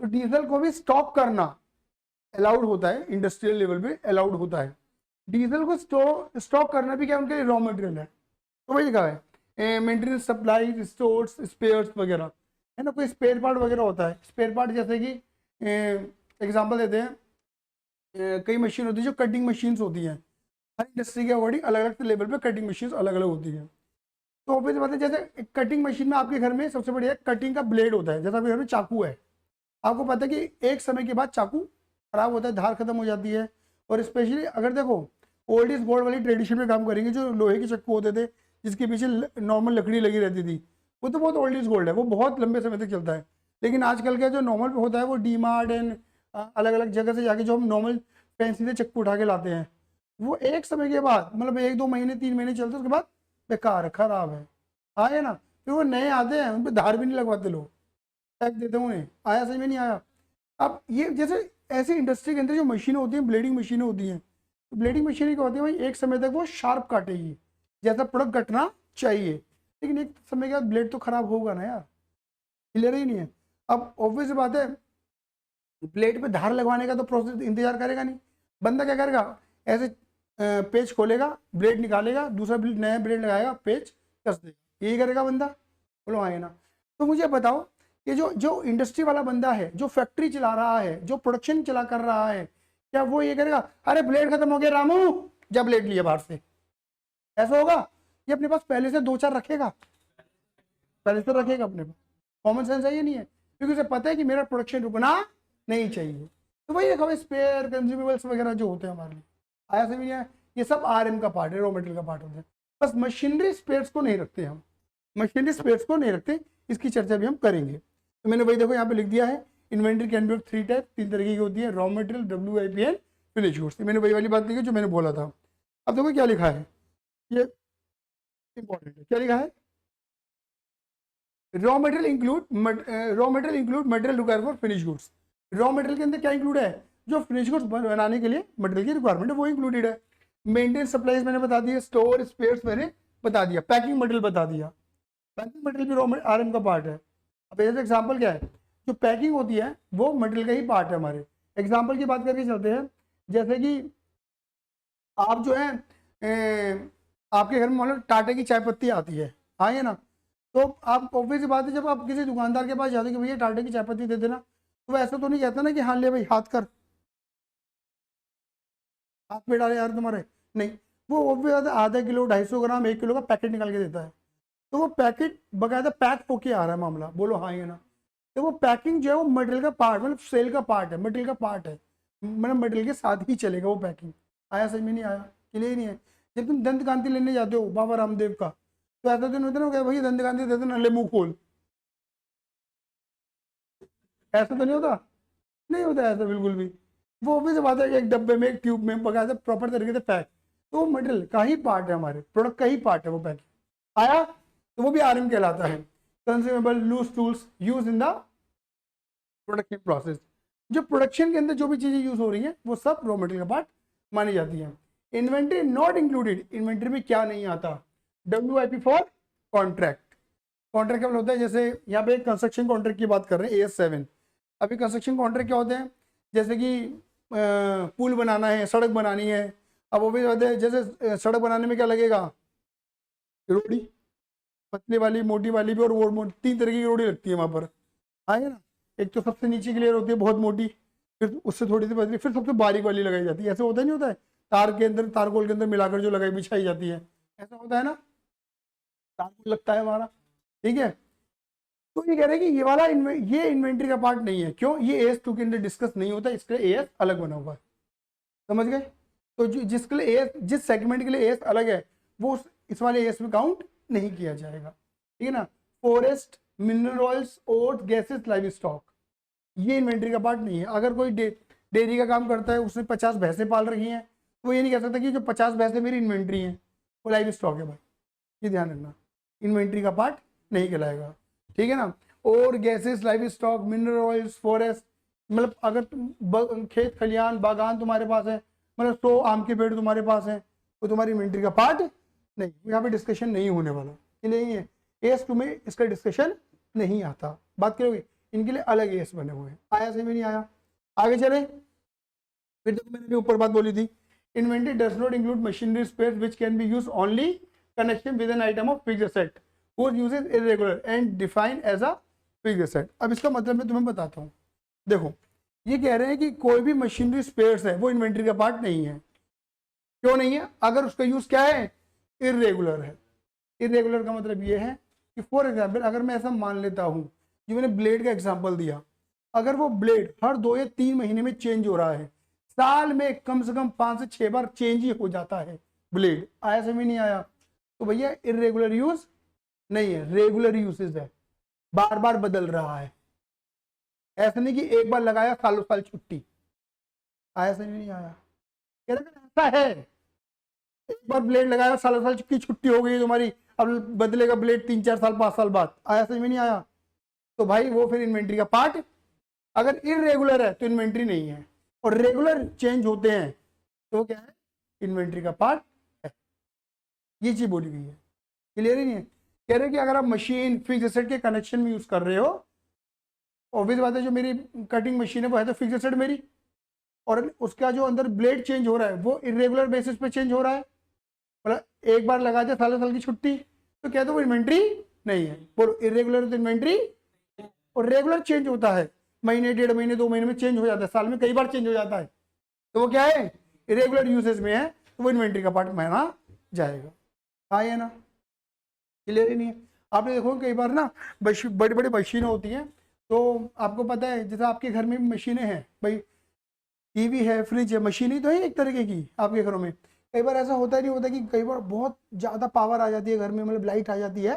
तो डीजल को भी स्टॉक करना अलाउड होता है, इंडस्ट्रियल लेवल पे अलाउड होता है, डीजल को स्टॉक करना भी क्या उनके लिए रॉ मटेरियल है। तो वही लिखा है मेंटेनेंस सप्लाई स्टोर्स स्पेयर्स वगैरह, है ना, कोई स्पेयर पार्ट वगैरह होता है, स्पेयर पार्ट जैसे कि एग्जांपल देते हैं, कई मशीन होती है जो कटिंग मशीन्स होती हैं, हर इंडस्ट्री के अकॉर्डिंग अलग अलग लेवल पे कटिंग मशीन अलग अलग होती हैं। तो ऑब्वियस बात है, जैसे कटिंग मशीन में आपके घर में सबसे बढ़िया कटिंग का ब्लेड होता है, जैसा आपके घर में चाकू है, आपको पता है कि एक समय के बाद चाकू खराब होता है, धार खत्म हो जाती है, और स्पेशली अगर देखो ओल्ड इज गोल्ड वाली ट्रेडिशन में काम करेंगे, जो लोहे के चाकू होते थे जिसके पीछे नॉर्मल लकड़ी लगी रहती थी, वो तो बहुत ओल्ड इज गोल्ड है, वो बहुत लंबे समय तक चलता है। लेकिन आजकल का जो नॉर्मल होता है वो डी मार्ट एंड अलग अलग जगह से जाके जो हम नॉर्मल फैंसी से चक्कू उठा के लाते हैं, वो एक समय के बाद मतलब 1-2 महीने 3 महीने चलते उसके बाद बेकार है, खराब है। आए ना, फिर वो नए आते हैं उन पर धार भी नहीं लगवाते लोग, टैग देते हैं उन्हें। आया समझ में नहीं आया? अब ये जैसे ऐसी इंडस्ट्री के अंदर जो मशीनें होती हैं, ब्लेडिंग मशीनें होती हैं, तो ब्लेडिंग मशीनें क्या होती है भाई, एक समय तक वो शार्प काटेगी जैसा प्रोडक्ट कटना चाहिए, लेकिन एक समय के बाद ब्लेड तो खराब होगा ना यार, क्लियर ही नहीं है। अब ऑब्वियस बात है, ब्लेड पे धार लगवाने का तो प्रोसेस इंतजार करेगा नहीं, बंदा क्या करेगा, ऐसे पेज खोलेगा, ब्लेड निकालेगा, दूसरा ब्लेड, नया ब्लेड लगाएगा, पेज कस देगा, यही करेगा बंदा। बोलो आए ना। तो मुझे बताओ कि जो जो इंडस्ट्री वाला बंदा है, जो फैक्ट्री चला रहा है, जो प्रोडक्शन चला कर रहा है, क्या वो ये करेगा, अरे ब्लेड खत्म हो गया रामू, जब ब्लेड लिया बाहर से, ऐसा होगा? ये अपने पास पहले से 2-4 रखेगा, पहले से रखेगा अपने पास। कॉमन सेंस है ये नहीं है? क्योंकि उसे पता है कि मेरा प्रोडक्शन रुकना नहीं चाहिए। तो वही देखो, स्पेयर कंज्यूमेबल्स वगैरह जो होते हैं हमारे लिए, आया समझ नहीं आया, ये सब आरएम का पार्ट है, रॉ मटेरियल का पार्ट होता है। बस मशीनरी स्पेयर्स को नहीं रखते हम, मशीनरी स्पेयर्स को नहीं रखते, इसकी चर्चा भी हम करेंगे। तो मैंने वही देखो यहाँ पे लिख दिया है, inventory can B of 3 type, 3 तरीके की होती है, raw material, WIP and finish goods. मैंने वही वाली बात लिखी जो मैंने बोला था। अब देखो क्या लिखा है, ये इंपॉर्टेंट है, क्या लिखा है, raw material include material required for finish goods. Raw material के अंदर क्या इंक्लूड है, जो फिनिश गुड्स बनाने के लिए मटेरियल की रिक्वायरमेंट है वो इंक्लूडेड है। मेंटेनेंस सप्लाईज मैंने बता दिया, स्टोर स्पेयर्स मैंने बता दिया, पैकिंग मटेरियल बता दिया, पैकिंग मटेरियल भी रॉ आरएम का पार्ट है। अब जैसे एग्जांपल क्या है, जो पैकिंग होती है वो मटेरियल का ही पार्ट है हमारे। एग्जांपल की बात करके चलते हैं, जैसे कि आप जो है आपके घर में मान लो टाटा की चाय पत्ती आती है, हाँ है ना, तो आप ऑब्वियस बात है, जब आप किसी दुकानदार के पास जाते हो कि भैया टाटा की चाय पत्ती दे देना, तो वो ऐसा तो नहीं कहता ना कि हाँ ले भाई हाथ कर, हाथ में डाले यार तुम्हारे, नहीं, वो ऑब्वियस आधा किलो 250 ग्राम 1 किलो का पैकेट निकाल के देता है। तो वो पैकेट बकायदा पैक होके आ रहा है मामला, बोलो हाँ ये ना। तो वो पैकिंग जो है वो मटेरियल का पार्ट, मतलब सेल का पार्ट है, मटेरियल का पार्ट है, मतलब मटेरियल के साथ ही चलेगा वो पैकिंग। आया समझ में नहीं आया? क्लियर नहीं है? जब तुम दंत कांति लेने जाते हो बाबा रामदेव का, तो ऐसा तो नहीं होता ना भाई दंत कांति दे देना, ले मुंह खोल, ऐसा तो नहीं होता, नहीं होता ऐसा बिल्कुल भी। वो भी बात है, एक डब्बे में एक ट्यूब में बकायदा प्रॉपर तरीके से पैक, तो वो मटेरियल का ही पार्ट है, हमारे प्रोडक्ट का ही पार्ट है वो पैकिंग। आया? तो वो भी आरएम कहलाता है, consumable loose tools use in the production process. जो प्रोडक्शन के अंदर जो भी चीजें यूज हो रही हैं वो सब रॉ मटेरियल का पार्ट मानी जाती है। इन्वेंट्री नॉट इंक्लूडेड, इन्वेंट्री में क्या नहीं आता, WIP फॉर कॉन्ट्रैक्ट। कॉन्ट्रैक्ट क्या होता है, जैसे यहाँ पे कंस्ट्रक्शन कॉन्ट्रैक्ट की बात कर रहे हैं, AS7। अभी कंस्ट्रक्शन कॉन्ट्रैक्ट क्या होते हैं, जैसे कि पुल बनाना है, सड़क बनानी है। अब वो भी बात है, जैसे सड़क बनाने में क्या लगेगा, रोड़ी, पतली वाली मोटी वाली भी, और वो 3 तरह की रोड़ी लगती है वहां पर, आएगा ना। एक तो सबसे नीचे की लेयर होती है बहुत मोटी, फिर उससे थोड़ी सी पतली, फिर सबसे बारीक वाली लगाई जाती है। ऐसे होता नहीं होता है, तार के अंदर तारकोल के अंदर मिलाकर जो लगाई बिछाई जाती है, ऐसा होता है ना, तारकोल लगता है हमारा, ठीक है। तो ये कह रहे हैं कि ये वाला ये इन्वेंट्री का पार्ट नहीं है, क्यों, ये AS2 के अंदर डिस्कस नहीं होता, इसके लिए AS अलग बना हुआ है, समझ गए। तो जिसके लिए AS, जिस सेगमेंट के लिए AS अलग है, वो इस वाले AS में काउंट नहीं किया जाएगा, ठीक है ना। फॉरेस्ट, मिनरल ऑयल्स, ओट, गैसेस, लाइव स्टॉक, ये इन्वेंट्री का पार्ट नहीं है। अगर कोई डेयरी का काम करता है, उसने 50 भैंसें पाल रखी हैं, तो वो ये नहीं कह सकता कि जो 50 भैंसें मेरी इन्वेंट्री हैं, वो लाइव स्टॉक है भाई, ये ध्यान रखना, इन्वेंट्री का पार्ट नहीं कहलाएगा, ठीक है ना। और gases, live stock, mineral oils, forest, मतलब अगर तुम खेत खलियान बागान तुम्हारे पास है, मतलब 100 आम के पेड़ तुम्हारे पास है, तो तुम्हारी इन्वेंट्री का पार्ट नहीं, यहाँ पे डिस्कशन नहीं होने वाला, कि नहीं है। AS2 में इसका डिस्कशन नहीं आता, बात करोगे, इनके लिए अलग AS बने हुए हैं। आया से भी नहीं आया? आगे चले, फिर तो मैंने भी ऊपर बात बोली थी, inventory does not include machinery spare which can be use only connection with an item of fixed asset whose use is irregular and defined as a fixed asset। अब इसका मतलब मैं तुम्हें बताता हूँ, देखो ये कह रहे हैं कि कोई भी मशीनरी स्पेयर्स है वो इन्वेंट्री का पार्ट नहीं है। क्यों नहीं है? अगर उसका यूज क्या है, इरेगुलर है। इरेगुलर का मतलब ये है कि फॉर एग्जाम्पल अगर मैं ऐसा मान लेता हूँ, जो मैंने ब्लेड का एग्जाम्पल दिया, अगर वो ब्लेड हर 2 या 3 महीने में चेंज हो रहा है, साल में कम से कम 5 से 6 बार चेंज ही हो जाता है ब्लेड, आया समझ नहीं आया, तो भैया इरेगुलर यूज नहीं है, रेगुलर यूसेज है, बार बार बदल रहा है। ऐसा नहीं कि एक बार लगाया सालों साल छुट्टी, आया समझ नहीं आया। ऐसा है एक बार ब्लेड लगाया, सालों साल की छुट्टी हो गई तुम्हारी, अब बदलेगा ब्लेड 3-4 साल 5 साल बाद, आया समझ में नहीं आया? तो भाई वो फिर इन्वेंट्री का पार्ट। अगर इरेगुलर है तो इन्वेंट्री नहीं है, और रेगुलर चेंज होते हैं तो वो क्या है, इन्वेंट्री का पार्ट है। ये चीज बोली गई है, क्लियर ही नहीं है? कह रहे कि अगर आप मशीन फिक्स एसेट के कनेक्शन में यूज कर रहे हो, ऑब्वियस बात है जो मेरी कटिंग मशीन है वो है तो फिक्स एसेट मेरी, और उसका जो अंदर ब्लेड चेंज हो रहा है वो इरेगुलर बेसिस पे चेंज हो रहा है, मतलब एक बार लगा दिया सालों साल की छुट्टी, तो क्या तो वो इन्वेंट्री नहीं है। बोलो इरेगुलर तो इन्वेंट्री, और रेगुलर चेंज होता है, महीने 1.5 महीने 2 महीने में चेंज हो जाता है, साल में कई बार चेंज हो जाता है, तो वो क्या है, इरेगुलर यूसेज में है, तो वो इन्वेंट्री का पार्ट माना जाएगा। हाँ या ना? क्लियर ही नहीं है? आपने देखो कई बार ना बड़ी बड़ी मशीनें होती हैं, तो आपको पता है जैसे आपके घर में मशीनें हैं भाई, टीवी है, फ्रिज है, मशीन ही तो है एक तरीके की आपके घरों में। कई बार ऐसा होता ही नहीं होता कि कई बार बहुत ज़्यादा पावर आ जाती है घर में, मतलब लाइट आ जाती है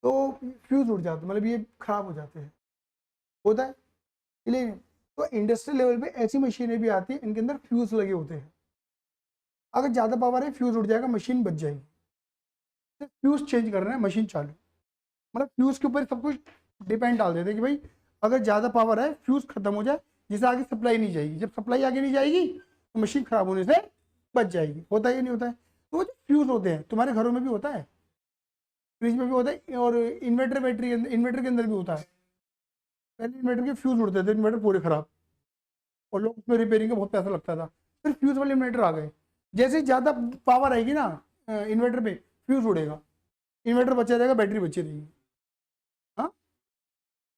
तो फ्यूज उड़ जाते, मतलब ये खराब हो जाते हैं, होता है। इसलिए तो इंडस्ट्रियल लेवल पे ऐसी मशीनें भी आती है इनके अंदर फ्यूज लगे होते हैं, अगर ज़्यादा पावर है फ्यूज उड़ जाएगा, मशीन बच जाएगी। तो फ्यूज चेंज कर रहे हैं, मशीन चालू, मतलब फ्यूज के ऊपर सब कुछ डिपेंड डाल देते हैं कि भाई अगर ज़्यादा पावर है फ्यूज खत्म हो जाए, जिससे आगे सप्लाई नहीं जाएगी, जब सप्लाई आगे नहीं जाएगी तो मशीन खराब होने से बच जाएगी। होता है या नहीं होता है? तो वो जो फ्यूज होते हैं तुम्हारे घरों में भी होता है, फ्रिज में भी होता है, और इन्वर्टर बैटरी इन्वर्टर के अंदर भी होता है। पहले इन्वर्टर के फ्यूज उड़ते थे, इन्वर्टर पूरे खराब, और लोग उसमें रिपेयरिंग का बहुत पैसा लगता था, फिर फ्यूज वाले इन्वर्टर आ गए। जैसे ही ज़्यादा पावर आएगी ना इन्वर्टर पे, फ्यूज उड़ेगा, इन्वर्टर बचा रहेगा, बैटरी बची रहेगी। हाँ,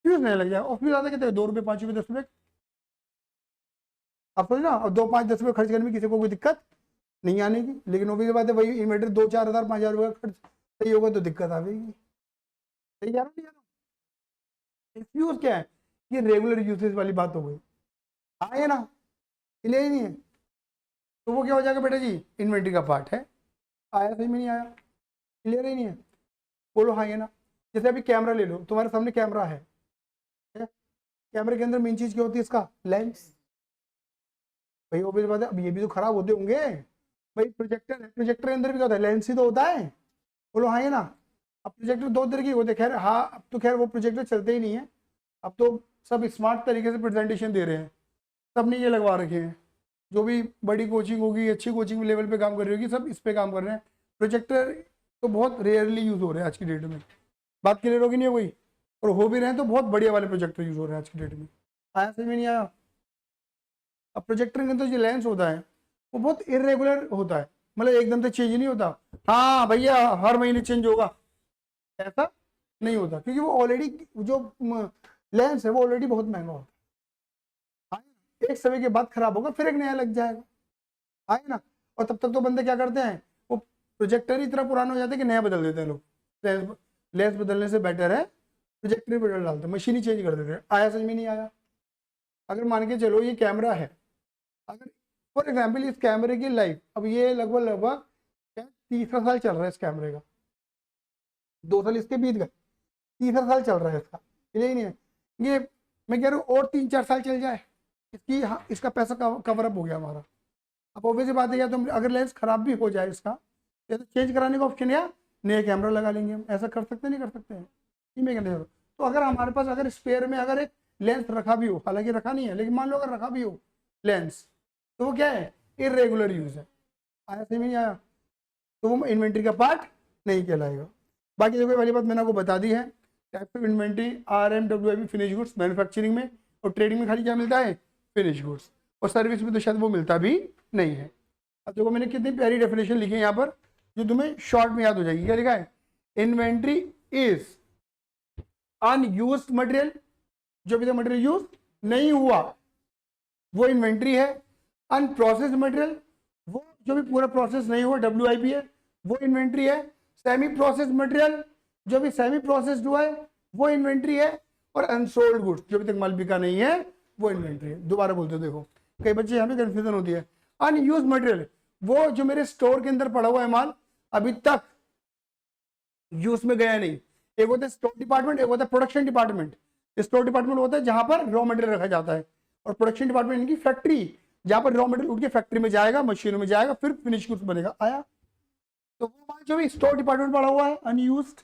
फ्यूज नहीं लग जाएगा, और फ्यूज आता कितने, 2 रुपये 5 रुपये 10 रुपये, आप सोच ना, और 2 5 10 रुपये खर्च करने में किसी को कोई दिक्कत नहीं आने की, लेकिन वो भी बात है भाई इन्वर्टर 2 4 हज़ार 5 हज़ार रुपये खर्च सही होगा तो दिक्कत आ जाएगी। सही जा रहा है? फ्यूज क्या है, ये रेगुलर यूसेज वाली बात हो गई, आए ना? क्लियर ही नहीं है? तो वो क्या हो जाएगा बेटा जी, इन्वेंट्री का पार्ट है। आया सही में नहीं आया? क्लियर ही नहीं है? बोलो हाँ या ना? जैसे अभी कैमरा ले लो, तुम्हारे सामने कैमरा है, कैमरे के अंदर मेन चीज क्या होती है, इसका लेंस। भाई ऑब्वियस बात है, अब ये भी तो खराब होते होंगे भाई, प्रोजेक्टर है, प्रोजेक्टर के अंदर भी क्या होता है, लेंस ही तो होता है। बोलो हाँ या ना? अब प्रोजेक्टर 2 तरह के होते हैं, खैर हाँ अब तो खैर वो प्रोजेक्टर चलते ही नहीं है, अब तो सब स्मार्ट तरीके से प्रेजेंटेशन दे रहे हैं, सबने ये लगवा रखे हैं, जो भी बड़ी कोचिंग होगी, अच्छी कोचिंग लेवल पे काम कर रही होगी, सब इस पे काम कर रहे हैं। प्रोजेक्टर तो बहुत रेयरली यूज हो रहे हैं आज की डेट में, बात क्लियर होगी नहीं हो गई? और हो भी रहे हैं तो बहुत बढ़िया वाले प्रोजेक्टर यूज हो रहे हैं आज की डेट में। आया समझ में नहीं आया? अब प्रोजेक्टर के अंदर जो लेंस होता है वो बहुत इरेगुलर होता है, मतलब एकदम से चेंज नहीं होता, हाँ भैया हर महीने चेंज होगा, ऐसा नहीं होता, क्योंकि वो ऑलरेडी जो लेंस है वो ऑलरेडी बहुत महंगा होता है। एक समय के बाद खराब होगा, फिर एक नया लग जाएगा, आए ना? और तब तक तो बंदे क्या करते हैं, वो प्रोजेक्टर ही इतना पुराना हो जाता है कि नया बदल देते हैं लोग, लेंस बदलने से बेटर है प्रोजेक्टर ही बदल डालते हैं, मशीन ही चेंज कर देते हैं। आया समझ में नहीं आया? अगर मान के चलो ये कैमरा है, अगर फॉर एग्जाम्पल इस कैमरे की लाइफ, अब ये लगभग लगभग क्या 3रा साल चल रहा है इस कैमरे का, 2 साल इसके बीत गए, 3रा साल चल रहा है इसका, यही नहीं है ये, मैं कह रहा हूँ और 3-4 साल चल जाए इसकी, हाँ इसका पैसा कवर अप हो गया हमारा। अब ऑब्वियस बात है, या तो अगर लेंस खराब भी हो जाए इसका, या तो चेंज कराने का ऑप्शन, या नया कैमरा लगा लेंगे हम, ऐसा कर सकते नहीं कर सकते हैं? ये मैं कहने जा रहा हूँ। तो अगर हमारे पास अगर स्पेयर में अगर एक लेंस रखा भी हो, हालांकि रखा नहीं है लेकिन मान लो अगर रखा भी हो लेंस, तो वो क्या है, इरेगुलर यूज है। आया सही में नहीं आया? तो वो इन्वेंट्री का पार्ट नहीं कहलाएगा। बाकी देखो वाली बात मैंने आपको बता दी है, types of inventory RMWIP finish goods, manufacturing में और ट्रेडिंग में खाली क्या मिलता है, फिनिश गुड्स, और सर्विस में तो शायद वो मिलता भी नहीं है। अब देखो मैंने कितनी प्यारी डेफिनेशन लिखी है यहाँ पर, जो तुम्हें शॉर्ट में याद हो जाएगी। क्या लिखा है, इन्वेंट्री इज अनयूज्ड मटेरियल, जो भी मटेरियल यूज नहीं हुआ वो इन्वेंट्री है। अनप्रोसेस्ड मटेरियल, वो जो भी पूरा प्रोसेस नहीं हुआ WIP है, वो इन्वेंट्री है। सेमी प्रोसेस मटेरियल, जो भी सेमी प्रोसेस्ड हुआ है वो इन्वेंट्री है। और अनसोल्ड गुड्स, जो भी तक माल बिका नहीं है वो इन्वेंट्री है। दोबारा बोलते हो, देखो कई बच्चे यहाँ पे कंफ्यूजन होती है। अनयूज मटेरियल, वो जो मेरे स्टोर के अंदर पड़ा हुआ है माल, अभी तक यूज में गया नहीं। एक होता है स्टोर डिपार्टमेंट, एक होता है प्रोडक्शन डिपार्टमेंट। स्टोर डिपार्टमेंट होता है जहां पर रॉ मटेरियल रखा जाता है, और प्रोडक्शन डिपार्टमेंट इनकी फैक्ट्री जहां पर रॉ मटेरियल उठ के फैक्ट्री में जाएगा, मशीनों में जाएगा, फिर फिनिश गुड्स बनेगा। आया? तो वो माल जो भी स्टोर डिपार्टमेंट पड़ा हुआ है अनयूज्ड,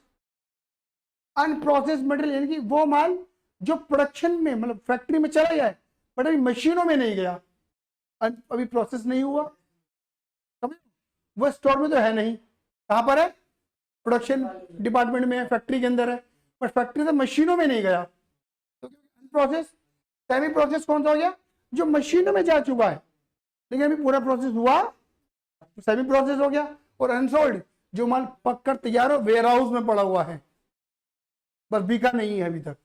अनप्रोसेस्ड मटेरियल, यानी कि वो माल जो प्रोडक्शन में मतलब फैक्ट्री में चला गया है बट अभी मशीनों में नहीं गया, अभी प्रोसेस नहीं हुआ, समझ? वो स्टोर में तो है नहीं, कहां पर है? प्रोडक्शन डिपार्टमेंट में है, फैक्ट्री के अंदर है, बट फैक्ट्री से मशीनों में नहीं गया, तो प्रोसेस। सेमी प्रोसेस कौन सा हो गया? जो मशीनों में जा चुका है लेकिन अभी पूरा प्रोसेस हुआ, तो सेमी प्रोसेस हो गया। और अनसोल्ड, जो माल पककर तैयार हो, वेयर हाउस में पड़ा हुआ है, बस बिका नहीं है अभी तक,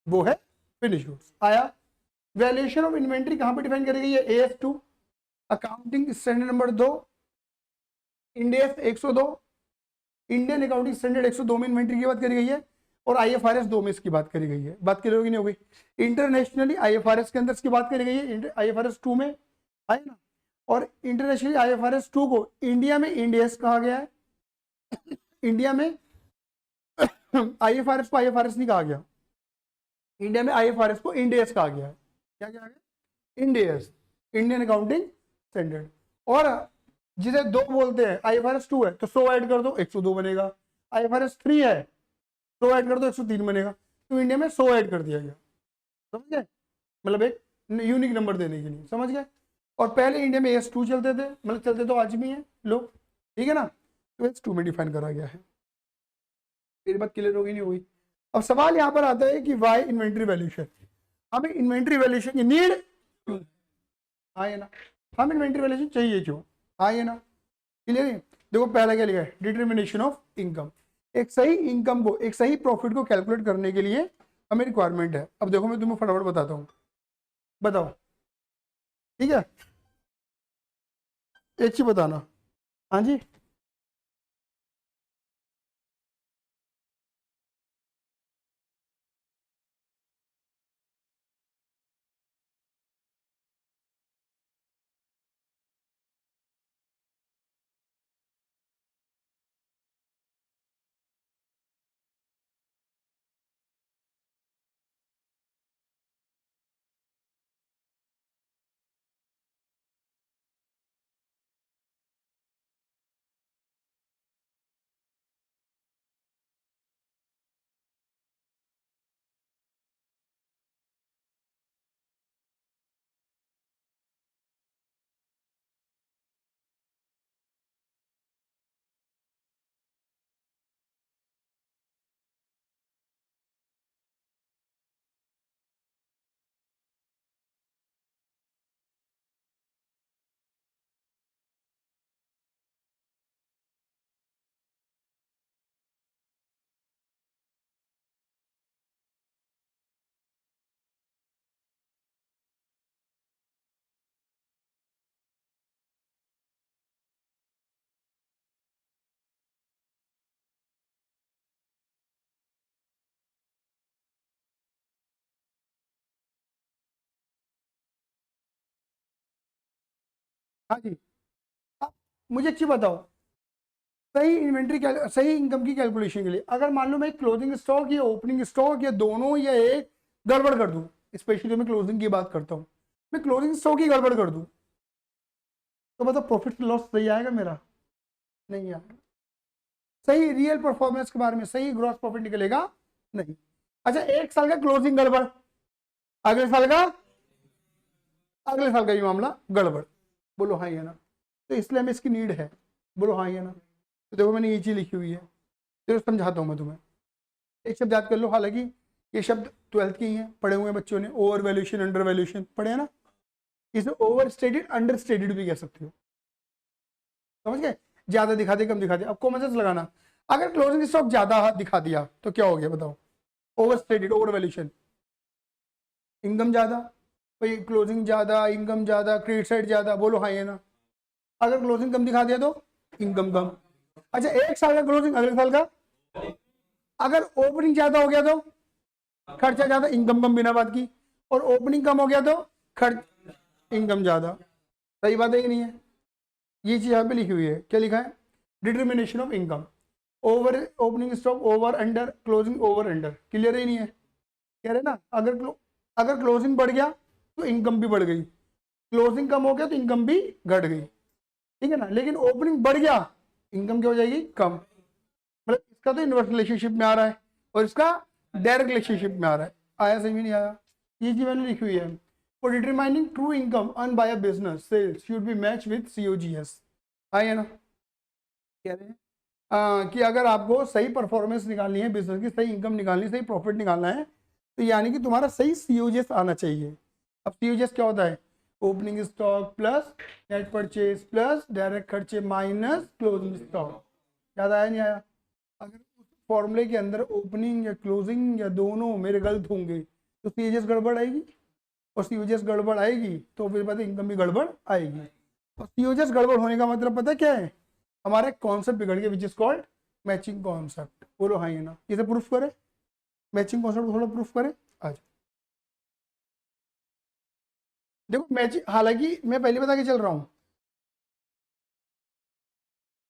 वो है फिनिश गुड्स। आया? वैल्यूएशन ऑफ इन्वेंट्री कहां पे डिफाइन करी गई है? AS2, accounting standard number 2, इंडेस 102, Indian accounting standard 102 में इन्वेंट्री की बात करी गई है, और IFRS 2 में इसकी बात करी गई है। बात करी होगी नहीं होगी? इंटरनेशनली IFRS के अंदर इसकी बात करी गई है, IFRS 2 में, है ना? और इंटरनेशनली IFRS 2 को इंडिया में इंडेस कहा गया है, इंडिया में IFRS को IFRS नहीं कहा गया, इंडिया में IFRS को इंडेस कहा गया है। क्या कहा गया? इंडेस, इंडियन अकाउंटिंग स्टैंडर्ड। और जिसे 2 बोलते हैं, IFRS 2 है तो 100 ऐड कर दो 102 बनेगा, IFRS 3 है 100 ऐड कर दो 103 बनेगा, तो इंडिया में 100 ऐड कर दिया गया, समझ गए? मतलब एक यूनिक नंबर देने के लिए, समझ गए? और पहले इंडिया में AS2 चलते थे, मतलब चलते तो आज भी हैं लोग, ठीक है ना? तो AS2 में डिफाइन करा गया है। मेरी बात क्लियर होगी नहीं हुई? अब सवाल यहाँ पर आता है कि वाई इन्वेंट्री वैल्यूएशन, हमें इन्वेंट्री वैल्यूएशन की नीड क्यों? आए ना, हम इन्वेंट्री वैल्यूएशन चाहिए क्यों? आए ना, क्लियर है? देखो पहला क्या लिखा है? डिटर्मिनेशन ऑफ इनकम, एक सही इनकम को, एक सही प्रॉफिट को कैलकुलेट करने के लिए हमें रिक्वायरमेंट है। अब देखो मैं तुम्हें फटाफट बताता हूँ, बताओ, ठीक है? एक चीज बताना, हाँ जी, हाँ जी। अब मुझे एक चीज बताओ, सही इन्वेंट्री सही इनकम की कैलकुलेशन के लिए अगर मान लो मैं क्लोजिंग स्टॉक या ओपनिंग स्टॉक या दोनों या एक गड़बड़ कर दूं, स्पेशली मैं क्लोजिंग की बात करता हूं, मैं क्लोजिंग स्टॉक ही गड़बड़ कर दूं, तो मतलब प्रॉफिट लॉस सही आएगा मेरा? नहीं आएगा। सही रियल परफॉर्मेंस के बारे में सही ग्रॉस प्रॉफिट निकलेगा नहीं। अच्छा, एक साल का क्लोजिंग गड़बड़, अगले साल का, अगले साल का ये मामला गड़बड़, बोलो हाँ या ना? तो इसलिए हमें इसकी नीड है, बोलो हाँ या ना? तो देखो मैंने ये चीज लिखी हुई है, फिर समझाता हूँ मैं तुम्हें। एक शब्द याद कर लो, हालांकि ये शब्द 12th के ही हैं, पढ़े हुए हैं बच्चों ने, ओवर वैल्यूएशन अंडर वैल्यूएशन पढ़े हैं ना? इसे ओवर स्टेटेड अंडर स्टेटेड भी कह सकते हो, समझ गए? ज्यादा दिखा दे कम दिखा दे, अब कॉमन सेंस लगाना। अगर क्लोजिंग स्टॉक ज्यादा दिखा दिया तो क्या हो गया बताओ? Over stated, over valuation, income ज्यादा, भाई क्लोजिंग ज्यादा, इनकम ज्यादा, क्रेडिट साइड ज्यादा, बोलो हाँ या ना? अगर क्लोजिंग कम दिखा दिया तो इनकम कम। अच्छा, एक साल का क्लोजिंग अगले साल का, अगर ओपनिंग ज्यादा हो गया तो खर्चा ज्यादा, इनकम कम बिना बात की, और ओपनिंग कम हो गया तो खर्च इनकम ज्यादा। सही बात है कि नहीं है? ये चीज यहाँ पे लिखी हुई है, क्या लिखा है? Determination of income, over opening stock over under, closing over under, clear ही नहीं है? कह रहे ना, अगर क्लोजिंग बढ़ गया तो इनकम भी बढ़ गई, क्लोजिंग कम हो गया तो इनकम भी घट गई, ठीक है ना। लेकिन ओपनिंग बढ़ गया, इनकम क्या हो जाएगी, कम। मतलब इसका तो इनवर्स रिलेशनशिप में आ रहा है और इसका डायरेक्ट रिलेशनशिप में आ रहा है। आया समझ में नहीं आया? ये चीज मैंने लिखी हुई है। For determining true income earn by a business sales should be match with COGS। आया ना? कह रहे हैं कि अगर आपको सही परफॉर्मेंस निकालनी है, बिजनेस की सही इनकम निकालनी है, सही प्रॉफिट निकालना है, तो यानी कि तुम्हारा सही COGS आना चाहिए। अब COGS क्या होता है, opening stock plus net purchase plus direct खर्चे माइनस क्लोजिंग स्टॉक। याद आया नहीं आया? अगर उस फॉर्मूले के अंदर ओपनिंग या क्लोजिंग या दोनों मेरे गलत होंगे तो COGS गड़बड़ आएगी, और COGS गड़बड़ आएगी तो फिर पता इनकम भी गड़बड़ आएगी। और COGS गड़बड़ होने का मतलब पता क्या है, हमारा कॉन्सेप्ट बिगड़ गया which is called matching concept. बोलो हाँ या ना? इसे प्रूफ करे, मैचिंग कॉन्सेप्ट थोड़ा प्रूफ करे आज। देखो मैचिंग, हालांकि मैं पहले बता के चल रहा हूँ,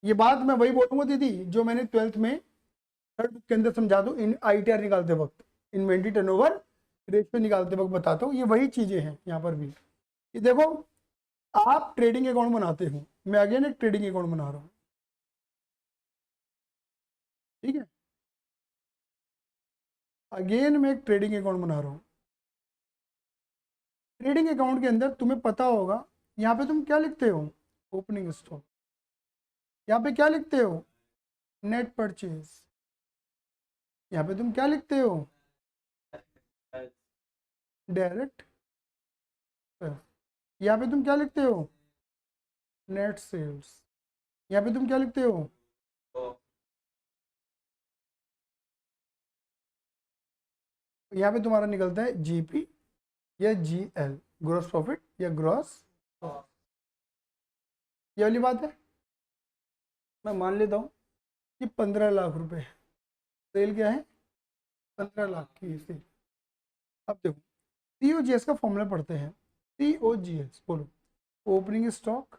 ये बात मैं वही बोलूंगा दीदी जो मैंने 12th में थर्ड बुक के अंदर समझा दूं, इन ITR निकालते वक्त, इन्वेंट्री टर्नओवर रेशियो निकालते वक्त बताता हूँ, ये वही चीजें हैं यहाँ पर भी। कि देखो आप ट्रेडिंग अकाउंट बनाते हो, मैं अगेन एक ट्रेडिंग अकाउंट बना रहा हूँ, ठीक है, अगेन मैं एक ट्रेडिंग अकाउंट बना रहा हूँ। ट्रेडिंग अकाउंट के अंदर तुम्हें पता होगा यहाँ पे तुम क्या लिखते हो, ओपनिंग स्टॉक। यहाँ पे क्या लिखते हो, नेट परचेज। यहाँ पे तुम क्या लिखते हो, डायरेक्ट। यहाँ पे तुम क्या लिखते हो, नेट सेल्स। यहाँ पे तुम क्या लिखते हो, यहाँ पे तुम्हारा निकलता है GP या GL, ग्रॉस प्रॉफिट या ग्रॉस। ये वाली बात है। मैं मान लेता हूँ कि 15 लाख रुपए है, सेल क्या है, 15 लाख की सेल। अब देखो COGS का फॉर्मूला पढ़ते हैं। COGS बोलो, opening stock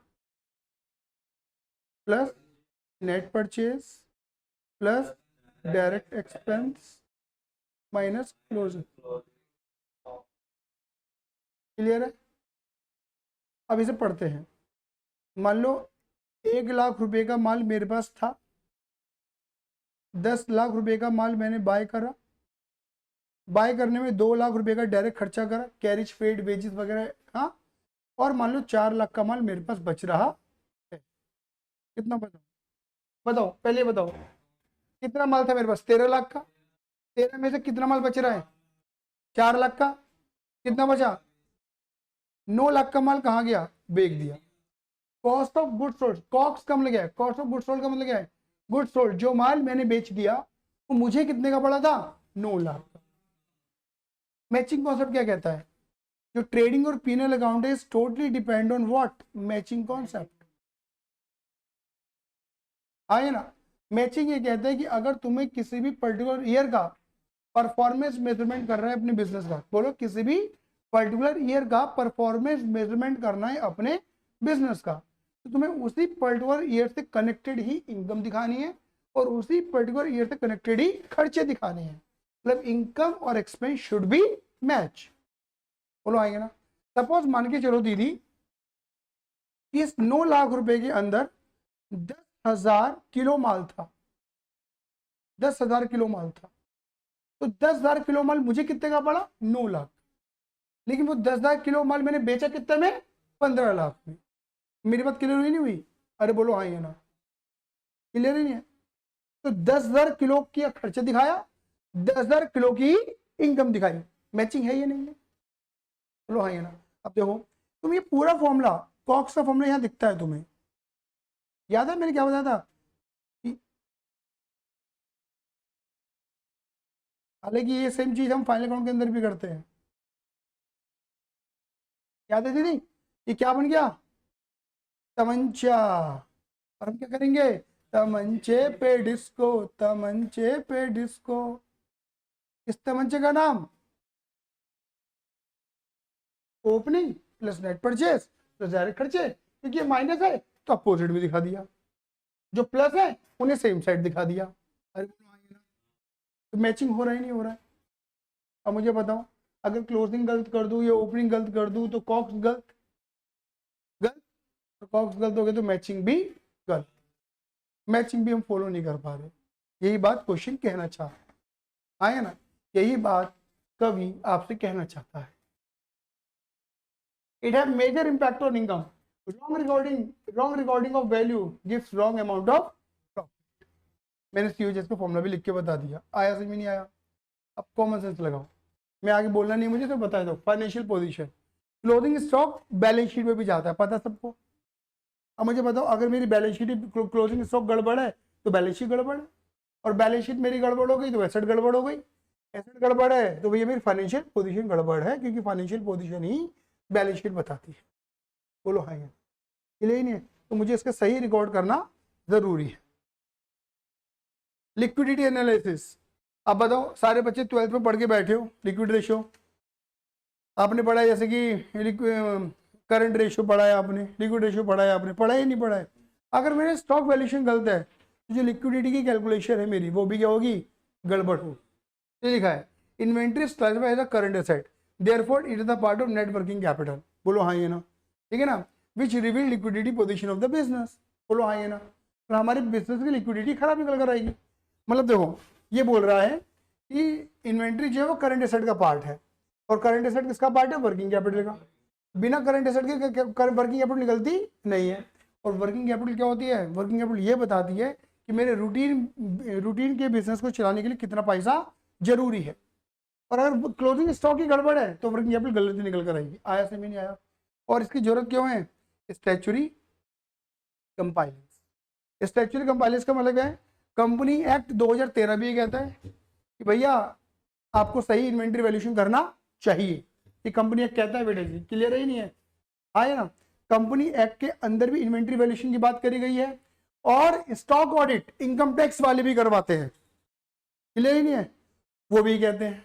plus net purchase plus direct expense minus closing. Clear है? अब इसे पढ़ते हैं। मान लो 1 लाख रुपए का माल मेरे पास था, 10 लाख रुपए का माल मैंने बाय करा, बाय करने में 2 लाख रुपए का डायरेक्ट खर्चा करा, कैरिज पेड वेजेस वगैरह, हाँ, और मान लो 4 लाख का माल मेरे पास बच रहा है। कितना बताओ, बताओ पहले बताओ, कितना माल था मेरे पास, 13 लाख का। 13 में से कितना माल बच रहा है, 4 लाख का। कितना बचा, 9 लाख का माल कहाँ गया, बेच दिया। कॉस्ट ऑफ गुड सोल्ड, कॉक्स कम लगे, कॉस्ट ऑफ गुड सोल्ड का मतलब क्या है, गुड सोल्ड, जो माल मैंने बेच दिया वो मुझे कितने का पड़ा था, 9 लाख का। मैचिंग कॉन्सेप्ट क्या कहता है, जो ट्रेडिंग और PNL account is totally depend on what, matching concept. आए ना? मैचिंग ये कहता है कि अगर तुम्हें किसी भी पर्टिकुलर ईयर का परफॉर्मेंस मेजरमेंट कर रहा है अपने बिजनेस का, बोलो किसी भी पर्टिकुलर ईयर का परफॉर्मेंस मेजरमेंट करना है अपने बिजनेस का, तो तुम्हें उसी पर्टिकुलर ईयर से कनेक्टेड ही इनकम दिखानी है और उसी पर्टिकुलर ईयर से कनेक्टेड ही खर्चे दिखाने हैं। मतलब इनकम और एक्सपेंस शुड बी मैच। बोलो आएंगे ना? सपोज मान के चलो दीदी, इस 9 लाख रुपए के अंदर 10,000 किलो माल था, 10,000 किलो माल था, तो 10,000 किलो माल मुझे कितने का पड़ा, 9 लाख। लेकिन वो 10,000 किलो माल मैंने बेचा कितने में, 15 लाख में। मेरी बात क्लियर हुई नहीं हुई? अरे बोलो हाँ या ना? क्लियर ही नहीं है? तो 10,000 किलो की खर्चा दिखाया, 10,000 किलो की इनकम दिखाई, मैचिंग है ये नहीं है? बोलो हाँ या ना? अब देखो तुम ये पूरा फॉर्मूला, कॉक्स का फॉर्मूला यहाँ दिखता है तुम्हें, याद है मैंने क्या बताया था? हालांकि ये सेम चीज हम फाइनल अकाउंट के अंदर भी करते हैं, याद है दीदी? ये क्या बन गया, तमंचा। और हम क्या करेंगे, तमंचे पे डिस्को, तमंचे पे डिस्को। इस तमंचे का नाम, opening plus net purchase plus direct खर्चे, क्योंकि ये माइनस है तो अपोजिट भी दिखा दिया, जो प्लस है उन्हें सेम साइड दिखा दिया। अरे तो मैचिंग हो रहा है नहीं हो रहा है? अब मुझे बताओ, अगर क्लोजिंग गलत कर दूं या ओपनिंग गलत कर दूं तो कॉस्ट गलत, कॉस्ट गलत हो गया तो मैचिंग भी गलत, मैचिंग भी हम फॉलो नहीं कर पा रहे। यही बात क्वेश्चन कहना चाह रहा है, आया ना, यही बात कवि आपसे कहना चाहता है। It have major impact on income, wrong recording of value gives wrong amount of profit. मैंने सीओजीएस का फॉर्मूला भी लिख के बता दिया, आया समझ में नहीं आया? अब कॉमन सेंस लगाओ, मैं आगे बोलना नहीं मुझे तो बता दो। Financial position, closing stock balance sheet में भी जाता है, पता सबको। अब मुझे बताओ, अगर मेरी बैलेंस शीट क्लोजिंग स्टॉक गड़बड़ है तो बैलेंस शीट गड़बड़ है, और बैलेंस शीट मेरी गड़बड़ हो गई तो एसेट गड़बड़ हो गई, एसेट गड़बड़ है तो भैया मेरी फाइनेंशियल पोजीशन गड़बड़ है, क्योंकि फाइनेंशियल पोजीशन ही बैलेंस शीट बताती है। बोलो हाँ, ये नहीं है तो मुझे इसका सही रिकॉर्ड करना जरूरी है। लिक्विडिटी एनालिसिस, अब बताओ सारे बच्चे 12th में पढ़ के बैठे हो, लिक्विड रेशियो आपने पढ़ा है, जैसे कि करंट रेशियो पढ़ा है आपने, लिक्विड रेशियो पढ़ा है आपने, पढ़ा ही नहीं पढ़ा है? अगर मेरे स्टॉक वैल्यूएशन गलत है तो जो लिक्विडिटी की कैलकुलेशन है मेरी वो भी क्या होगी, गड़बड़ होगी। ये लिखा है inventory is classified as a current asset, therefore it is the part of net working capital. बोलो हाँ ये ना, ठीक है ना, which reveal liquidity position of the business. बोलो हाँ ये ना, तो हमारे बिजनेस की लिक्विडिटी खराब निकल कर आएगी। मतलब देखो ये बोल रहा है कि इन्वेंट्री जो है वो करंट एसेट का पार्ट है, और करंट एसेट किसका पार्ट है, वर्किंग कैपिटल का। बिना करंट एसेट के वर्किंग कैपिटल निकलती नहीं है। और वर्किंग कैपिटल क्या होती है, वर्किंग कैपिटल ये बताती है कि मेरे रूटीन के बिजनेस को चलाने के लिए कितना पैसा जरूरी है। और अगर क्लोजिंग स्टॉक की गड़बड़ है तो वर्किंग कैपिटल गलत निकल कर आएगी। आया से नहीं आया? और इसकी जरूरत क्यों है, स्टैच्यूटरी कंपाइलेंस। स्टैच्यूटरी कंपाइलेंस का मतलब है, कंपनी एक्ट 2013 भी ये कहता है कि भैया आपको सही इन्वेंट्री वैल्यूएशन करना चाहिए। ये कंपनी एक्ट कहता है बेटा जी, क्लियर ही नहीं है? आया ना, कंपनी एक्ट के अंदर भी इन्वेंट्री वैल्यूएशन की बात करी गई है, और स्टॉक ऑडिट इनकम टैक्स वाले भी करवाते हैं, क्लियर ही नहीं है? वो भी कहते हैं,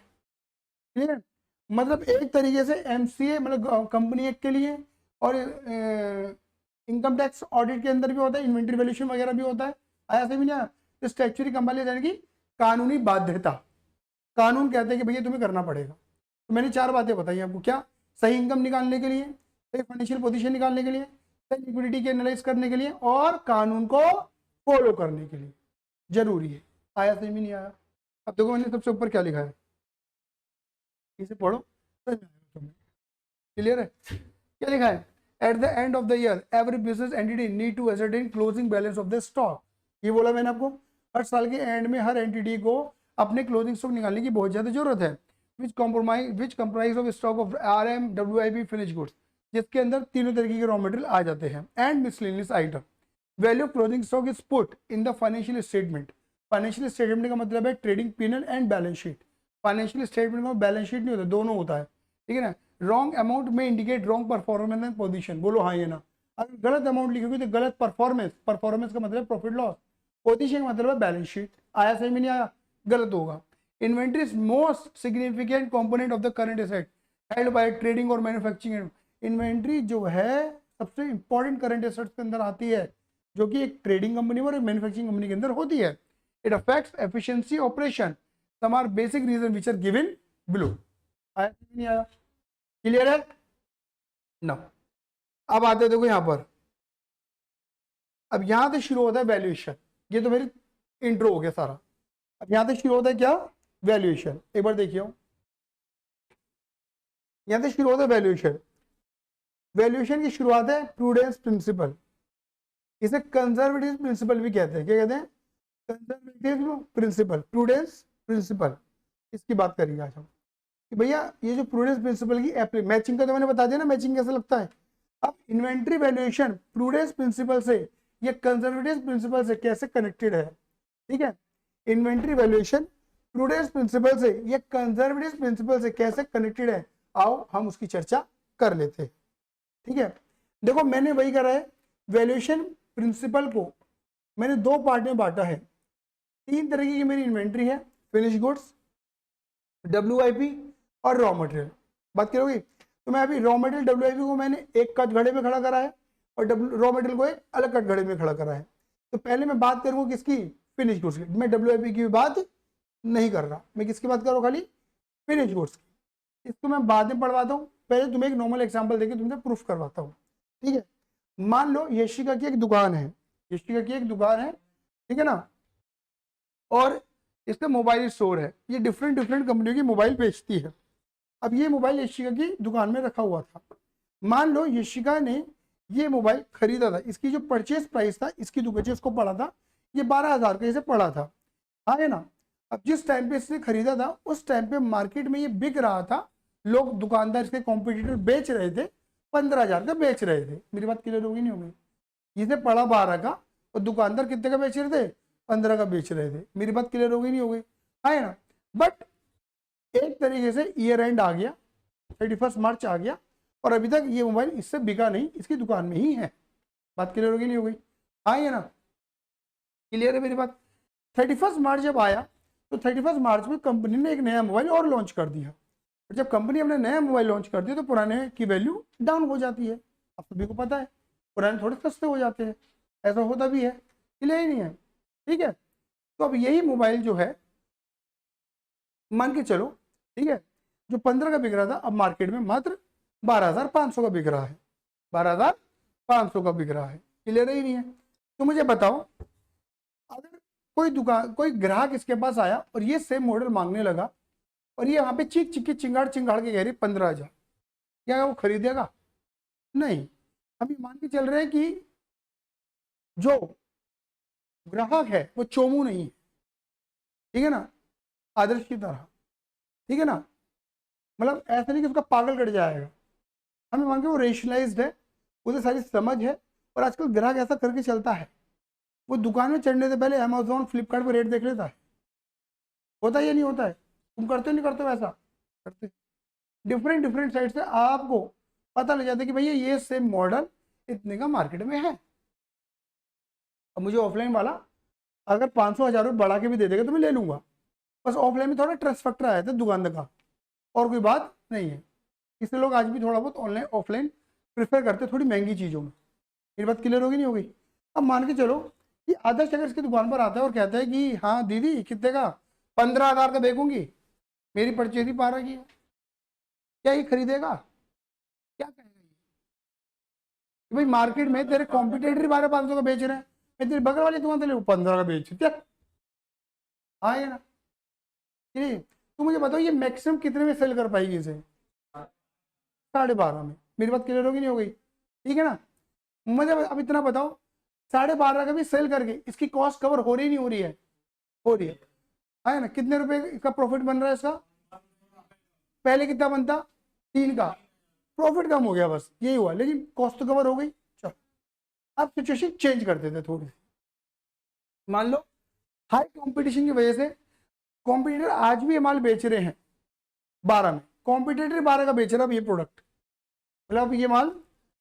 क्लियर? मतलब एक तरीके से एमसीए मतलब कंपनी एक्ट के लिए, और इनकम टैक्स ऑडिट के अंदर भी होता है, इन्वेंट्री वैल्यूएशन वगैरह भी होता है। आया से भी नहीं? तो स्टैच्यूटरी कंपाइलेंस यानी कि कानूनी बाध्यता, कानून कहते हैं कि भैया तुम्हें करना पड़ेगा। तो मैंने 4 बातें बताई आपको, क्या? सही इनकम निकालने के लिए, सही फाइनेंशियल पोजीशन निकालने के लिए, सही लिक्विडिटी के एनालाइज करने के लिए, और कानून को फॉलो करने के लिए जरूरी है। आया समझ में नहीं आया? अब देखो मैंने सबसे ऊपर क्या लिखा है, इसे पढ़ो, क्लियर है? क्या लिखा है, at the end of the year every business entity need to ascertain closing balance of the stock. ये बोला मैंने आपको, हर साल के एंड में हर एंटिटी को अपने क्लोजिंग स्टॉक निकालने की बहुत ज्यादा जरूरत है। Which comprise of stock of RM, WIP, finish goods, जिसके अंदर तीनों तरीके के रॉ मटेरियल आ जाते हैं, and miscellaneous item. Value of closing stock is put in the financial statement. Financial statement का मतलब है trading P&L and balance sheet. Financial statement में बैलेंस शीट नहीं होता, दोनों होता है, ठीक है ना? रॉन्ग अमाउंट में indicate wrong performance and position. बोलो हाँ ये ना, अगर गलत अमाउंट लिखोगे तो गलत परफॉर्मेंस, परफॉर्मेंस का मतलब प्रॉफिट लॉस, पोजीशन का मतलब है बैलेंस शीट। आया सही में नहीं आया? गलत होगा। Inventory is most significant component of the current asset held by trading और मैन्युफैक्चरिंग। इन्वेंट्री जो है सबसे इंपॉर्टेंट करंट एसेट्स के अंदर आती है, जो कि एक ट्रेडिंग कंपनी और एक मैन्युफैक्चरिंग कंपनी के अंदर होती है। It affects efficiency operation, some are basic reason which are given below. आया नहीं आया? क्लियर है ना? अब आते देखो यहां पर, अब यहां से शुरू होता है वैल्यूएशन। ये तो मेरी इंट्रो हो गया सारा। अब यहां से शुरू होता है क्या, वैल्यूएशन। एक बार देखिए, यहां से शुरू होता है वैल्यूएशन। वैल्यूएशन की शुरुआत है प्रूडेंस प्रिंसिपल, इसे कंजर्वेटिव प्रिंसिपल भी कहते हैं। क्या कहते हैं? Conservative principle, prudence principle. इसकी बात करेंगे आज हम कि भैया ये जो प्रूडेंस प्रिंसिपल की मैचिंग का तो मैंने बता दिया ना, मैचिंग कैसे लगता है। अब इन्वेंट्री वैल्यूएशन प्रूडेंस प्रिंसिपल से या कंजर्वेटिव प्रिंसिपल से कैसे कनेक्टेड है, ठीक है? इन्वेंट्री वैल्यूएशन प्रूडेंस प्रिंसिपल से या कंजर्वेटिव प्रिंसिपल से कैसे कनेक्टेड है, आओ हम उसकी चर्चा कर लेते हैं, ठीक है? देखो मैंने वही करा है, वैल्यूएशन प्रिंसिपल को मैंने 2 पार्ट में बांटा है। 3 तरीके की मेरी इन्वेंट्री है, फिनिश गुड्स, WIP और रॉ मटेरियल। बात करोगे तो मैं अभी रॉ मटेरियल WIP को मैंने एक कटघरे में खड़ा करा है, और रॉ मटेरियल को एक अलग कटघरे में खड़ा करा है। तो पहले मैं बात करूंगा किसकी, फिनिश गुड्स की। मैं WIP की बात नहीं कर रहा, मैं किसकी बात कर रहा हूँ, खाली फिनिश गुड्स की। इसको मैं बाद में पढ़वाता हूँ, पहले तुम्हें एक नॉर्मल एग्जाम्पल देके तुमसे प्रूफ करवाता हूँ, ठीक है? मान लो यशिका की एक दुकान है, यशिका की एक दुकान है, ठीक है ना, और इसका मोबाइल स्टोर है, ये डिफरेंट डिफरेंट कंपनियों की मोबाइल बेचती है। अब ये मोबाइल यशिका की दुकान में रखा हुआ था। मान लो यशिका ने ये मोबाइल खरीदा था, इसकी जो परचेज प्राइस था, इसकी परचेज को पड़ा था, ये 12,000 का इसे पड़ा था, हाँ है ना। अब जिस टाइम पे इसने खरीदा था उस टाइम पे मार्केट में ये बिक रहा था, लोग दुकानदार इसके कॉम्पिटिटर बेच रहे थे, 15,000 का बेच रहे थे। मेरी बात क्लियर होगी नहीं होगी? इसे पड़ा 12 का और दुकानदार कितने का बेच रहे थे? 15 का बेच रहे थे। मेरी बात क्लियर होगी नहीं होगी? हाँ है ना। बट एक तरीके से ईयर एंड आ गया, 31 मार्च आ गया और अभी तक ये मोबाइल इससे बिका नहीं, इसकी दुकान में ही है। बात क्लियर होगी नहीं होगी? हाँ है ना, क्लियर है मेरी बात? 31 मार्च जब आया तो 31 मार्च में कंपनी ने एक नया मोबाइल और लॉन्च कर दिया, और जब कंपनी अपने नया मोबाइल लॉन्च करती है तो पुराने की वैल्यू डाउन हो जाती है। आप सभी को पता है, पुराने थोड़े सस्ते हो जाते हैं, ऐसा होता भी है, क्लियर ही नहीं है? ठीक है, तो अब यही मोबाइल जो है मान के चलो, ठीक है, जो 15 का बिक रहा था अब मार्केट में मात्र 12,500 का बिक रहा है, 12,500 का बिक रहा है। क्लियर ही नहीं है? तो मुझे बताओ, अगर कोई दुकान, कोई ग्राहक इसके पास आया और ये सेम मॉडल मांगने लगा और ये वहां पे चीख चीख के चिंगाड़ चिंगाड़ के कह रही 15,000, क्या वो खरीदेगा? नहीं। हम ये मान के चल रहे हैं कि जो ग्राहक है वो चोमू नहीं है, ठीक है ना, आदर्श की तरह, ठीक है ना, मतलब ऐसा नहीं कि उसका पागल कट जाएगा। हमें मान के वो रेशनलाइज्ड है, उसे सारी समझ है, और आजकल ग्राहक ऐसा करके चलता है, वो दुकान में चढ़ने से पहले अमेजोन फ्लिपकार्ट पर रेट देख लेता है। होता है या नहीं होता है? तुम करते नहीं करते वैसा? करते। डिफरेंट डिफरेंट साइड से आपको पता लग जाता है कि भैया ये सेम मॉडल इतने का मार्केट में है। अब मुझे ऑफलाइन वाला अगर 500,000 रुपये बढ़ा के भी दे देगा तो मैं ले लूंगा, बस ऑफलाइन में थोड़ा ट्रस्ट फैक्टर आया था दुकानदार का, और कोई बात नहीं है। इसलिए लोग आज भी थोड़ा बहुत ऑनलाइन ऑफलाइन प्रेफर करते हैं थोड़ी महंगी चीज़ों में। मेरी बात क्लियर होगी नहीं होगी? अब मान के चलो कि आदर्श अगर इसकी दुकान पर आता है और कहता है कि हाँ दीदी कितने का? 15,000 का बेचूंगी, मेरी परचेज ही 12 की है, क्या ये खरीदेगा? क्या कहेगा ये? कि भाई मार्केट में तेरे कॉम्पिटेटर 12,500 का बेच रहे हैं, मैं तेरी बगल वाली दुकान से 15 का बेच क्या? हाँ है ना? तो मुझे बताओ ये मैक्सिमम कितने में सेल कर पाएगी इसे? 12.5 में। मेरी बात क्लियर होगी नहीं हो गई? ठीक है ना। मुझे अब इतना बताओ, 12.5 का भी सेल करके इसकी कॉस्ट कवर हो रही नहीं हो रही है? हो रही है ना। कितने रुपए का प्रॉफिट बन रहा है इसका? पहले कितना बनता? 3 का। प्रॉफिट कम हो गया, बस यही हुआ, लेकिन कॉस्ट तो कवर हो गई। चलो अब सिचुएशन चेंज कर देते थोड़ी सी। मान लो हाई कंपटीशन की वजह से कॉम्पिटिटर आज भी ये माल बेच रहे हैं 12 में, कॉम्पिटिटर 12 का बेच रहा है ये प्रोडक्ट, मतलब ये माल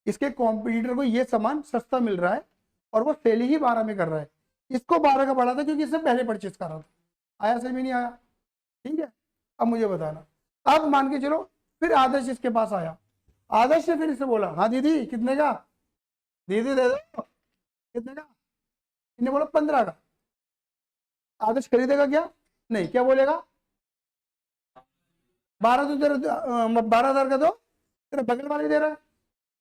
इसके कॉम्पिटिटर को ये सामान सस्ता मिल रहा है और वो सेल ही 12 में कर रहा है। इसको 12 का पड़ा था क्योंकि इससे पहले परचेज कर रहा था। आया सही में नहीं आया? ठीक है, अब मुझे बताना। अब मान के चलो फिर आदर्श इसके पास आया, आदर्श ने फिर इससे बोला हाँ दीदी कितने का? दीदी दे दो, कितने का? इन्हें बोला 15 का। आदर्श खरीदेगा क्या? नहीं। क्या बोलेगा? 12 तो तेरा 12,000 का तो तेरा बगल वाले दे रहा है,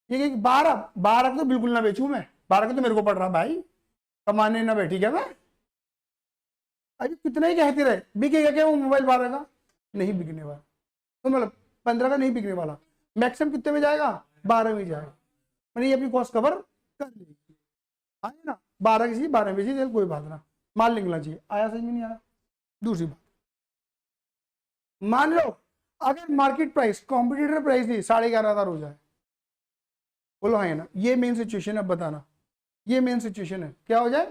ये 12 का तो बिल्कुल ना बेचूं मैं, 12 का तो मेरे को पड़ रहा भाई, कमाने ना बैठी क्या मैं? अभी कितना ही कहते रहे, बिकेगा क्या वो मोबाइल 12 का? नहीं बिकने वाला। तो मतलब 15 का नहीं बिकने वाला, मैक्सिमम कितने में जाएगा? 12 में जाएगा। मैंने ये अपनी कॉस्ट कवर कर ली। आया ना, 12 की चीज 12 में चीज, कोई बात ना, माल निकलना चाहिए। आया सही में नहीं आया? दूसरी बात, मान लो अगर मार्केट प्राइस कॉम्पिटिटर प्राइस ही 11,500 हो जाए, बोलो हाँ ना, ये मेन सिचुएशन है। अब बताना, ये मेन सिचुएशन है, क्या हो जाए?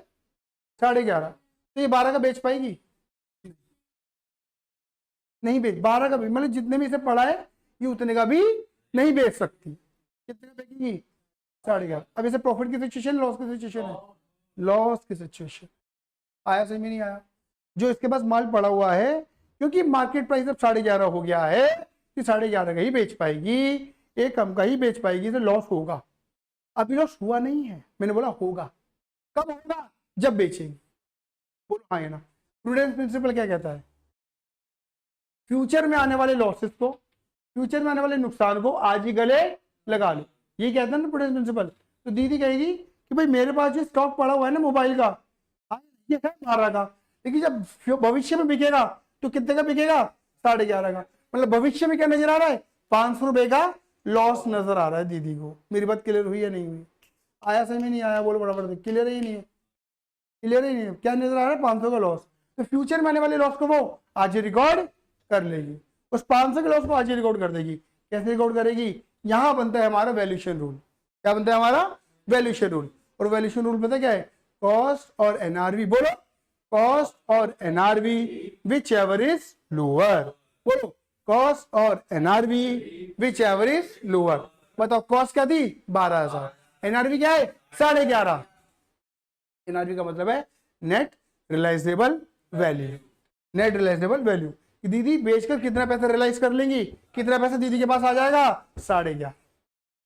11,500, तो ये 12 का बेच पाएगी? नहीं बेच। 12 का भी मतलब जितने में इसे पड़ा है ये उतने का भी नहीं बेच सकती। कितने का बेचेगी? 11,500। अब इसे प्रॉफिट की सिचुएशन, लॉस की सिचुएशन है? लॉस की सिचुएशन। आया सही में नहीं आया? जो इसके पास माल पड़ा हुआ है, क्योंकि मार्केट प्राइस अब 11,500 हो गया है, कि 11,500 का ही बेच पाएगी, एक कम का ही बेच पाएगी, तो लॉस होगा। अभी लॉस हुआ नहीं है, मैंने बोला होगा। कब होगा? जब बेचेगी। बोलो हाँ है ना। प्रूडेंस प्रिंसिपल क्या कहता है? फ्यूचर में आने वाले लॉसेस को, फ्यूचर में आने वाले नुकसान को आज ही गले लगा लो, ये कहता है ना प्रूडेंस प्रिंसिपल। तो दीदी कहेगी कि भाई मेरे पास जो स्टॉक पड़ा हुआ है ना मोबाइल का, ये है 12 का, लेकिन जब भविष्य में बिकेगा तो कितने का बिकेगा? 11.5 का। मतलब भविष्य में क्या नजर आ रहा है? 500 रुपए का लॉस नजर आ रहा है दीदी को। मेरी बात क्लियर हुई या नहीं हुई? आया समझ में नहीं आया? बोलो बराबर से। क्लियर ही नहीं है? क्लियर ही नहीं है? क्या नजर आ रहा है? 500 का लॉस। तो फ्यूचर में आने वाले लॉस को वो आज रिकॉर्ड कर लेगी, उस 500 के लॉस को आज रिकॉर्ड कर देगी। कैसे रिकॉर्ड करेगी? यहां बनता है हमारा वैल्यूएशन रूल। क्या बनता है हमारा? Valuation rule. और वैल्यूएशन रूल पता क्या है? कॉस्ट और एनआरवी। बोलो, कॉस्ट और NRV whichever is lower. बोलो, कॉस्ट और NRV whichever is lower. बताओ, कॉस्ट क्या थी? 12,000। एनआरवी क्या है? 11.5। एनआरवी का मतलब है net realisable value. Net realisable value. दीदी बेचकर कितना पैसा रियलाइज कर लेंगी? कितना पैसा दीदी के पास आ जाएगा? 11.5।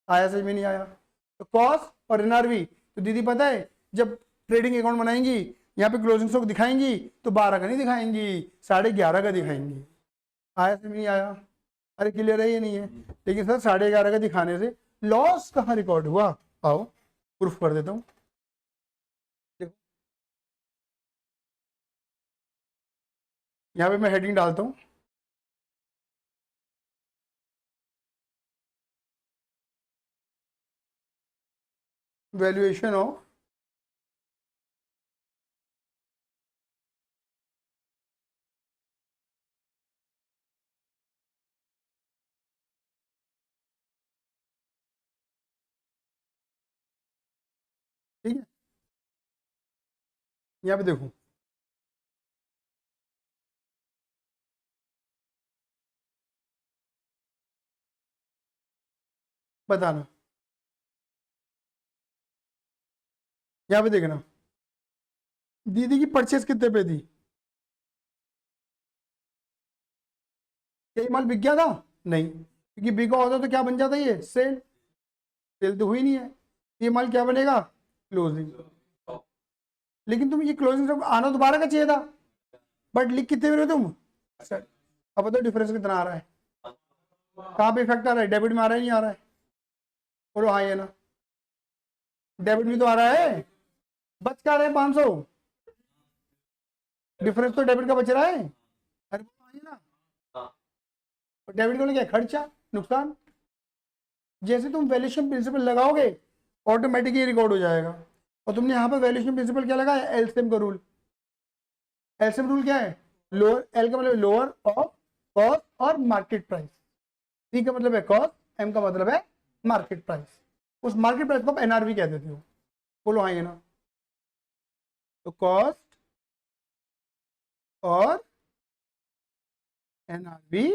आया समझ में नहीं आया? तो कॉस्ट और एनआरवी, तो दीदी पता है जब ट्रेडिंग अकाउंट बनाएंगी, यहाँ पे क्लोजिंग स्टॉक दिखाएंगी तो 12 का नहीं दिखाएंगी, 11.5 का दिखाएंगी। आया समझ में नहीं आया? अरे क्लियर है ये नहीं है? लेकिन सर 11.5 का दिखाने से लॉस कहाँ रिकॉर्ड हुआ? आओ प्रूफ कर देता हूँ। यहाँ पे मैं हेडिंग डालता हूँ, वैल्यूएशन ऑफ ठीक है। यहाँ पे देखो, बताना। यहाँ पे देखना, दीदी की परचेस कितने पे थी? क्या ये माल बिक गया था? नहीं, क्योंकि बिका होता तो क्या बन जाता? ये सेल। सेल तो हुई नहीं है, ये माल क्या बनेगा? क्लोजिंग। लेकिन तुम ये क्लोजिंग आना तो 12 का चाहिए था, बट लिख कितने में तुम? सर अब बताओ डिफरेंस कितना आ रहा है? कहाँ पे इफेक्ट आ रहा है? डेबिट में आ रहा है नहीं आ रहा है? बोलो हाँ है ना? डेबिट में तो आ रहा है। बच क्या रहा है? 500। डिफरेंस तो डेबिट का बच रहा है। अरे हाँ है ना? और डेबिट का क्या? खर्चा, नुकसान। जैसे तुम वैल्यूएशन प्रिंसिपल लगाओगे ऑटोमेटिक ये रिकॉर्ड हो जाएगा। और तुमने यहाँ पे वैल्यूएशन प्रिंसिपल क्या लगाया? एलसीएम का रूल। एलसीएम रूल क्या है? लोअर, एल का मतलब लोअर ऑफ कॉस्ट और मार्केट प्राइस, सी का मतलब है कॉस्ट, एम का मतलब है मार्केट प्राइस। उस मार्केट प्राइस को आप एनआरवी कह देते हो। बोलो हाँ ये ना? तो कॉस्ट और NRV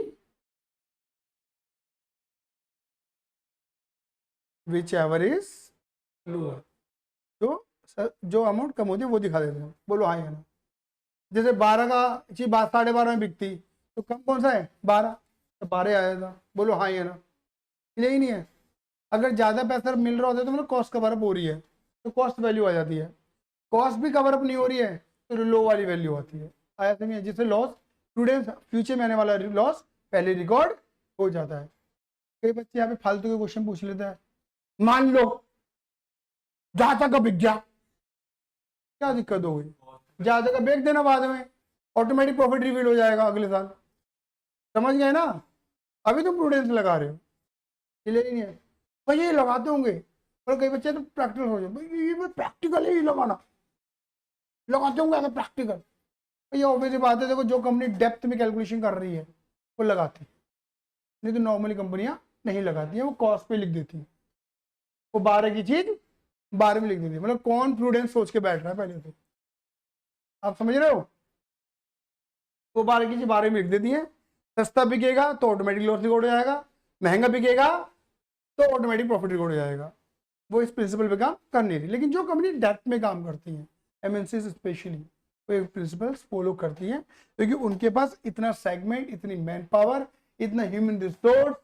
whichever is lower, जो अमाउंट कम होती है वो दिखा देते हैं। बोलो हाँ या ना? जैसे 12 का चीज 12.5 में बिकती तो कम कौन सा है? 12, तो 12 आया था। बोलो हाँ या ना? यही नहीं है? अगर ज्यादा पैसा मिल रहा होता है तो मतलब कॉस्ट कवर अप हो रही है तो कॉस्ट वैल्यू आ जाती है। कॉस्ट भी कवर अप नहीं हो रही है तो लो वाली वैल्यू आती है। आया समझ? जिससे लॉस स्टूडेंट्स फ्यूचर में आने वाला लॉस पहले रिकॉर्ड हो जाता है। कई बच्चे यहाँ पे फालतू के क्वेश्चन पूछ लेते हैं। मान लो ज्यादा का बिक गया, क्या दिक्कत हो गई? ज्यादा का बेच देना, बाद में ऑटोमेटिक प्रॉफिट रिवील हो जाएगा अगले साल। समझ गए ना? अभी तुम प्रूडेंस लगा रहे हो, क्लियर ही नहीं है? भाई ये लगाते होंगे, और कई बच्चे तो प्रैक्टिकल हो जाए, भाई ये प्रैक्टिकल ही लगाना, लगाते होंगे अगर प्रैक्टिकल। ये ऑब्वियसली बात है, देखो जो कंपनी डेप्थ में कैलकुलेशन कर रही है वो लगाती है, नहीं तो नॉर्मली कंपनियां नहीं लगाती है, वो कॉस्ट पे लिख देती है। वो 12 की चीज 12 में लिख देती है। मतलब कौन प्रूडेंस सोच के बैठ रहा है पहले तो, आप समझ रहे हो? वो 12 की चीज 12 में लिख देती है। सस्ता बिकेगा तो ऑटोमेटिक लॉस रिकॉर्ड हो जाएगा, महंगा बिकेगा तो ऑटोमेटिक प्रॉफिट रिकॉर्ड हो जाएगा। वो इस प्रिंसिपल पे काम कर नहीं रही। लेकिन जो कंपनी डेप्थ में काम करती है, एमएनसी स्पेशली, वो एक प्रिंसिपल्स फॉलो करती है, क्योंकि उनके पास इतना सेगमेंट, इतनी मैन पावर, इतना ह्यूमन रिसोर्स,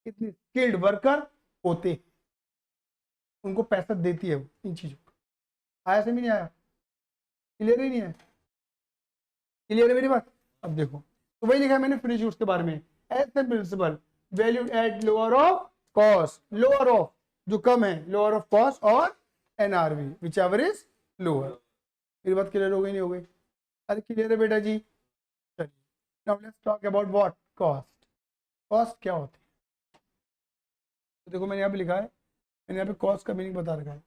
इतनी स्किल्ड वर्कर होते हैं, उनको पैसा देती है वो इन चीजों को। आया से भी नहीं आया? क्लियर ही नहीं है? क्लियर है मेरी बात? अब देखो, तो वही लिखा है मैंने फिनिश उसके बारे में, as the principle value at lower of cost, lower of जो कम है, लोअर ऑफ कॉस्ट और NRV whichever is lower. मेरी बात क्लियर हो गई नहीं हो गई? अरे क्लियर है बेटा जी। चलिए now let's talk about what cost. Cost क्या होती है? तो देखो मैंने यहाँ पे लिखा है, मैंने यहाँ पे कॉस्ट का मीनिंग बता रखा है।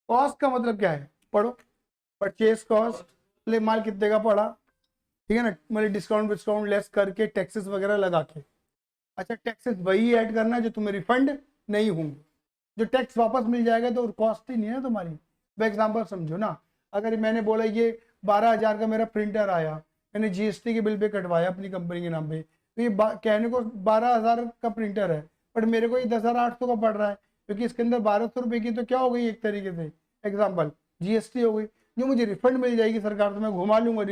कॉस्ट का मतलब क्या है, पढ़ो। परचेज कॉस्ट, ले माल कितने का पड़ा, ठीक है ना, मतलब डिस्काउंट विस्काउंट लेस करके टैक्सेस वगैरह लगा के। अच्छा टैक्सेस वही ऐड करना है जो तुम्हें रिफंड नहीं होंगे, जो टैक्स वापस मिल जाएगा तो कॉस्ट ही नहीं है तुम्हारी। वो एग्जाम्पल समझो ना, अगर मैंने बोला ये 12,000 का मेरा प्रिंटर आया, मैंने जीएसटी के बिल पे कटवाया अपनी कंपनी के नाम पे, तो ये कहने को 12,000 का प्रिंटर है, बट मेरे को ये 10,800 का पड़ रहा है, क्योंकि इसके अंदर 1,200 रुपये की तो क्या हो गई एक तरीके से एग्जाम्पल जीएसटी हो गई, जो मुझे रिफंड मिल जाएगी सरकार से, मैं घुमा लूंगा,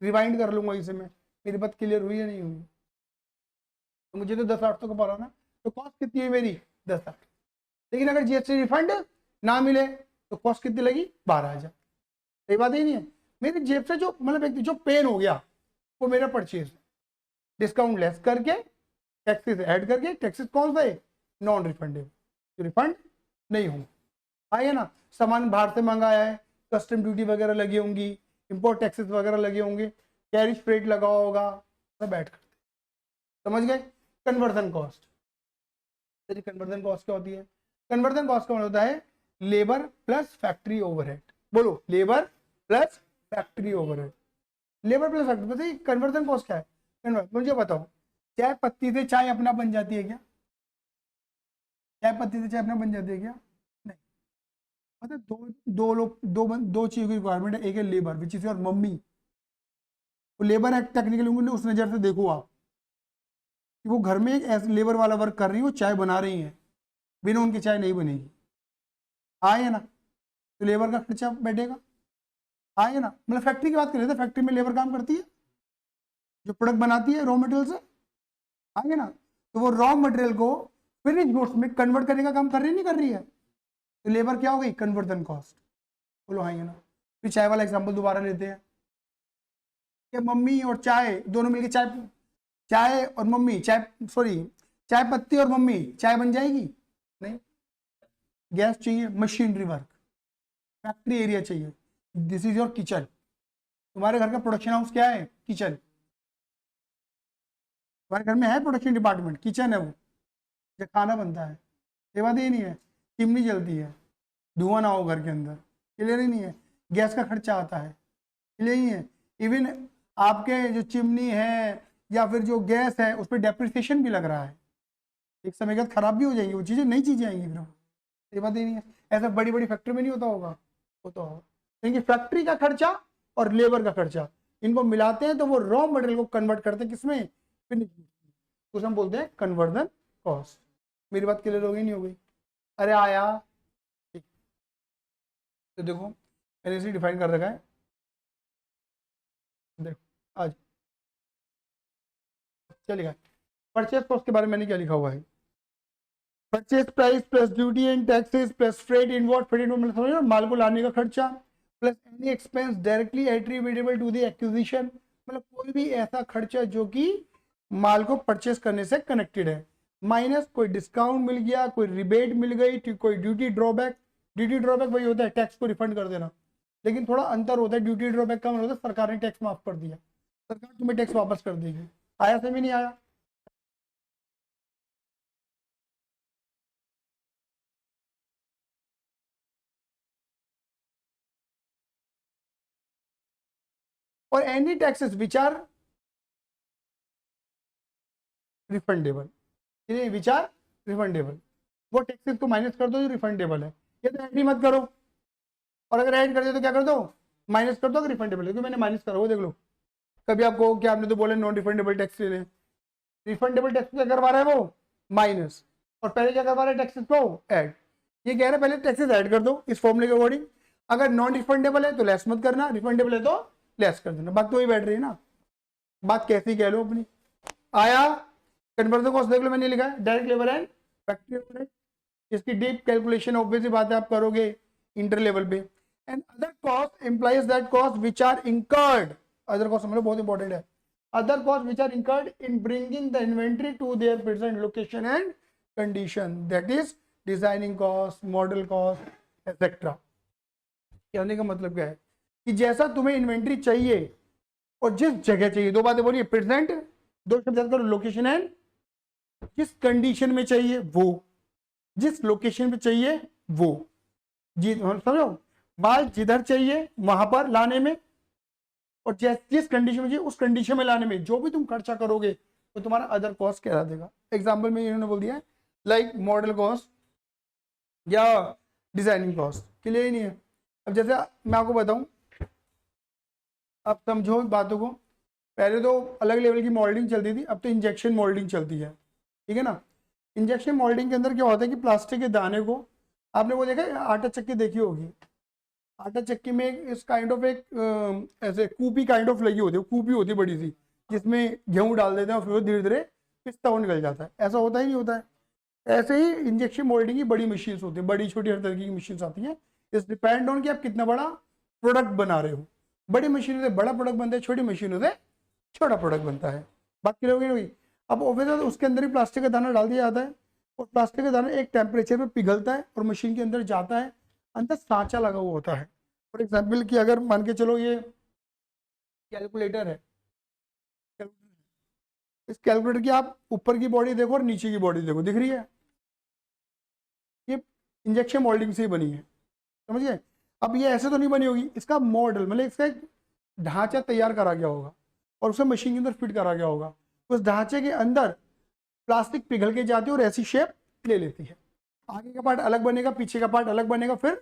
रिवाइंड कर लूंगा इसे मैं। मेरी बात क्लियर हुई या नहीं हुई? तो मुझे तो 10,800 का पड़ा ना, तो कॉस्ट कितनी है मेरी 10,800। लेकिन अगर जीएसटी रिफंड ना मिले तो कॉस्ट कितनी लगी 12,000। सही बात ही नहीं है? मेरी जेब से जो मतलब जो पेन हो गया वो मेरा परचेज है, डिस्काउंट लेस करके टैक्सेस ऐड करके, टैक्सेस कौन सा है नॉन रिफंडेबल, रिफंड नहीं होंगे। आइए ना, सामान बाहर से मंगाया है, कस्टम ड्यूटी वगैरह लगी होंगी, इंपोर्ट टैक्सेस वगैरह लगे होंगे, कैरिज फ्रेट लगा होगा, सब ऐड करते। समझ गए? Conversion cost. कन्वर्जन कॉस्ट क्या होती है? कन्वर्जन कॉस्ट का मतलब होता है लेबर प्लस फैक्ट्री ओवरहेड। बोलो, labour plus factory overhead. Labour plus factory, पता है कन्वर्जन कॉस्ट क्या है? मुझे बताओ, चाय पत्ती से चाय अपना बन जाती है क्या? चाय पत्ती से चाय अपना बन जाती है क्या? नहीं। मतलब दो लोग, दो चीजों की रिक्वायरमेंट है। एक है labour which is your mummy, वो लेबर है टेक्निकली, उस नजर से देखो आप कि वो घर में एक ऐसे लेबर वाला वर्क कर रही है, वो चाय बना रही है, बिना उनकी चाय नहीं बनेगी। आए ना, तो लेबर का खर्चा बैठेगा। आए ना, मतलब फैक्ट्री की बात कर रहे थे, फैक्ट्री में लेबर काम करती है जो प्रोडक्ट बनाती है रॉ मटेरियल से। आगे ना, तो वो रॉ मटेरियल को फिनिश गुड्स में कन्वर्ट करने का काम कर रही नहीं कर रही है, तो लेबर क्या हो गई कन्वर्जन कॉस्ट। बोलो हाँ या ना? फिर चाय वाला एग्जांपल दोबारा लेते हैं कि मम्मी और चाय दोनों मिलकर चाय, चाय और मम्मी चाय, सॉरी चाय पत्ती और मम्मी चाय बन जाएगी? नहीं। गैस चाहिए, मशीनरी वर्क, फैक्ट्री एरिया चाहिए, दिस इज योर किचन। तुम्हारे घर का प्रोडक्शन हाउस क्या है? किचन। तुम्हारे घर में है प्रोडक्शन डिपार्टमेंट, किचन है वो, जब खाना बनता है। ये बात ही नहीं है, चिमनी जलती है, धुआं ना हो घर के अंदर, क्लियर ही नहीं है? गैस का खर्चा आता है, क्लियर ही है? इवन आपके जो चिमनी है या फिर जो गैस है उस पर डेप्रिसिएशन भी लग रहा है, एक समय के बाद खराब भी हो जाएंगी वो चीज़ें, नई चीज़ें आएंगी फिर। ये बात ही नहीं है? ऐसा बड़ी बड़ी फैक्ट्री में नहीं होता होगा? होता होगा। क्योंकि फैक्ट्री का खर्चा और लेबर का खर्चा इनको मिलाते हैं तो वो रॉ मटेरियल को कन्वर्ट करते हैं किसमें? फिनिश, उसे हम बोलते हैं कन्वर्जन कॉस्ट। मेरी बात क्लियर हो गई नहीं हो गई? अरे आया, ठीक। तो देखो मैंने इसे डिफाइन कर रखा है, देखो आज क्या लिखा है परचेज कॉस्ट के बारे में, मैंने क्या लिखा हुआ है? Purchase price plus duty and taxes plus freight inward, freight inward मतलब समझो माल को लाने का खर्चा, plus any expense directly attributable to the acquisition, मतलब कोई भी ऐसा खर्चा जो कि माल को परचेस करने से कनेक्टेड है, माइनस कोई डिस्काउंट मिल गया, कोई रिबेट मिल गई, कोई ड्यूटी ड्रॉबैक। ड्यूटी ड्रॉबैक वही होता है टैक्स को रिफंड कर देना, लेकिन थोड़ा अंतर होता है। ड्यूटी ड्रॉबैक का मतलब होता है सरकार ने टैक्स माफ कर दिया, सरकार तुम्हें टैक्स वापस कर देगी। आया से भी नहीं आया? और any taxes which are refundable, which are refundable, वो टैक्सेस को माइनस कर दो जो रिफंडेबल है, ये तो ऐड ही मत करो। और अगर ऐड कर दे तो क्या कर दो? माइनस कर दो अगर रिफंडेबल है, क्योंकि मैंने माइनस करा वो देख लो। कभी आपको क्या, आपने तो बोला नॉन रिफंडेबल टैक्स ले लें, रिफंडेबल टैक्स क्या करवा रहा है वो? माइनस। और पहले क्या करवा रहा है? टैक्सेस को ऐड। ये कह रहे हैं पहले टैक्सेस ऐड कर दो इस फॉर्मूले के अकॉर्डिंग, अगर नॉन रिफंडेबल है तो लेस मत करना, रिफंडेबल है तो लेस कर देना, बात तो वही बैठ रही है ना, बात कैसी कह लो अपनी। आया? कन्वर्जन कॉस्ट देख लो मैंने लिखा है direct labour and factory overhead, इसकी डीप कैलकुलेशन ऑब्वियसली बात है आप करोगे इंटर लेवल पे। And other cost implies that cost which are incurred, other cost मतलब बहुत इंपॉर्टेंट है, other costs which are incurred in bringing the inventory to their present location and condition, that is designing cost, model cost etcetera. कहने का मतलब क्या है कि जैसा तुम्हें इन्वेंट्री चाहिए और जिस जगह चाहिए, दो बातें बोलिए, प्रेजेंट, दो शब्द याद करो, लोकेशन एंड, जिस कंडीशन में चाहिए वो, जिस लोकेशन पे चाहिए वो, जी समझो, माल जिधर चाहिए वहां पर लाने में, और जिस कंडीशन में चाहिए उस कंडीशन में लाने में जो भी तुम खर्चा करोगे तो तुम्हारा अदर कॉस्ट कहला देगा। एग्जाम्पल में इन्होंने बोल दिया है लाइक मॉडल कॉस्ट या डिजाइनिंग कॉस्ट, क्लियर ही नहीं है। अब जैसे मैं आपको बताऊं, अब समझो बातों को, पहले तो अलग लेवल की मोल्डिंग चलती थी, अब तो इंजेक्शन मोल्डिंग चलती है, ठीक है ना। इंजेक्शन मोल्डिंग के अंदर क्या होता है कि प्लास्टिक के दाने को, आपने वो देखा है, आटा चक्की देखी होगी, आटा चक्की में इस काइंड ऑफ एक ऐसे कूपी काइंड ऑफ लगी होती है, कूपी होती है बड़ी सी, जिसमें गेहूं डाल देते हैं और फिर धीरे धीरे पिस्ता वो निकल जाता है, ऐसा होता ही नहीं होता है। ऐसे ही इंजेक्शन मोल्डिंग की बड़ी मशीन होती है, बड़ी छोटी हर तरह की मशीन आती है, इस डिपेंड ऑन कि आप कितना बड़ा प्रोडक्ट बना रहे हो। बड़ी मशीनों से बड़ा प्रोडक्ट बनता है, छोटी मशीनों से छोटा प्रोडक्ट बनता है, बात क्लियर होगी नहीं। अब ऑब्वियसली उसके अंदर ही प्लास्टिक का दाना डाल दिया जाता है और प्लास्टिक का दाना एक टेम्परेचर पे पिघलता है और मशीन के अंदर जाता है, अंदर सांचा लगा हुआ होता है। फॉर एग्जाम्पल कि अगर मान के चलो ये कैलकुलेटर है, इस कैलकुलेटर की आप ऊपर की बॉडी देखो और नीचे की बॉडी देखो, दिख रही है, ये इंजेक्शन मोल्डिंग से ही बनी है, समझ गए। अब ये ऐसे तो नहीं बनी होगी, इसका मॉडल मतलब इसका एक ढांचा तैयार करा गया होगा और उसे मशीन के अंदर फिट करा गया होगा, उस ढांचे के अंदर प्लास्टिक पिघल के जाती है और ऐसी शेप ले लेती है, आगे का पार्ट अलग बनेगा, पीछे का पार्ट अलग बनेगा, फिर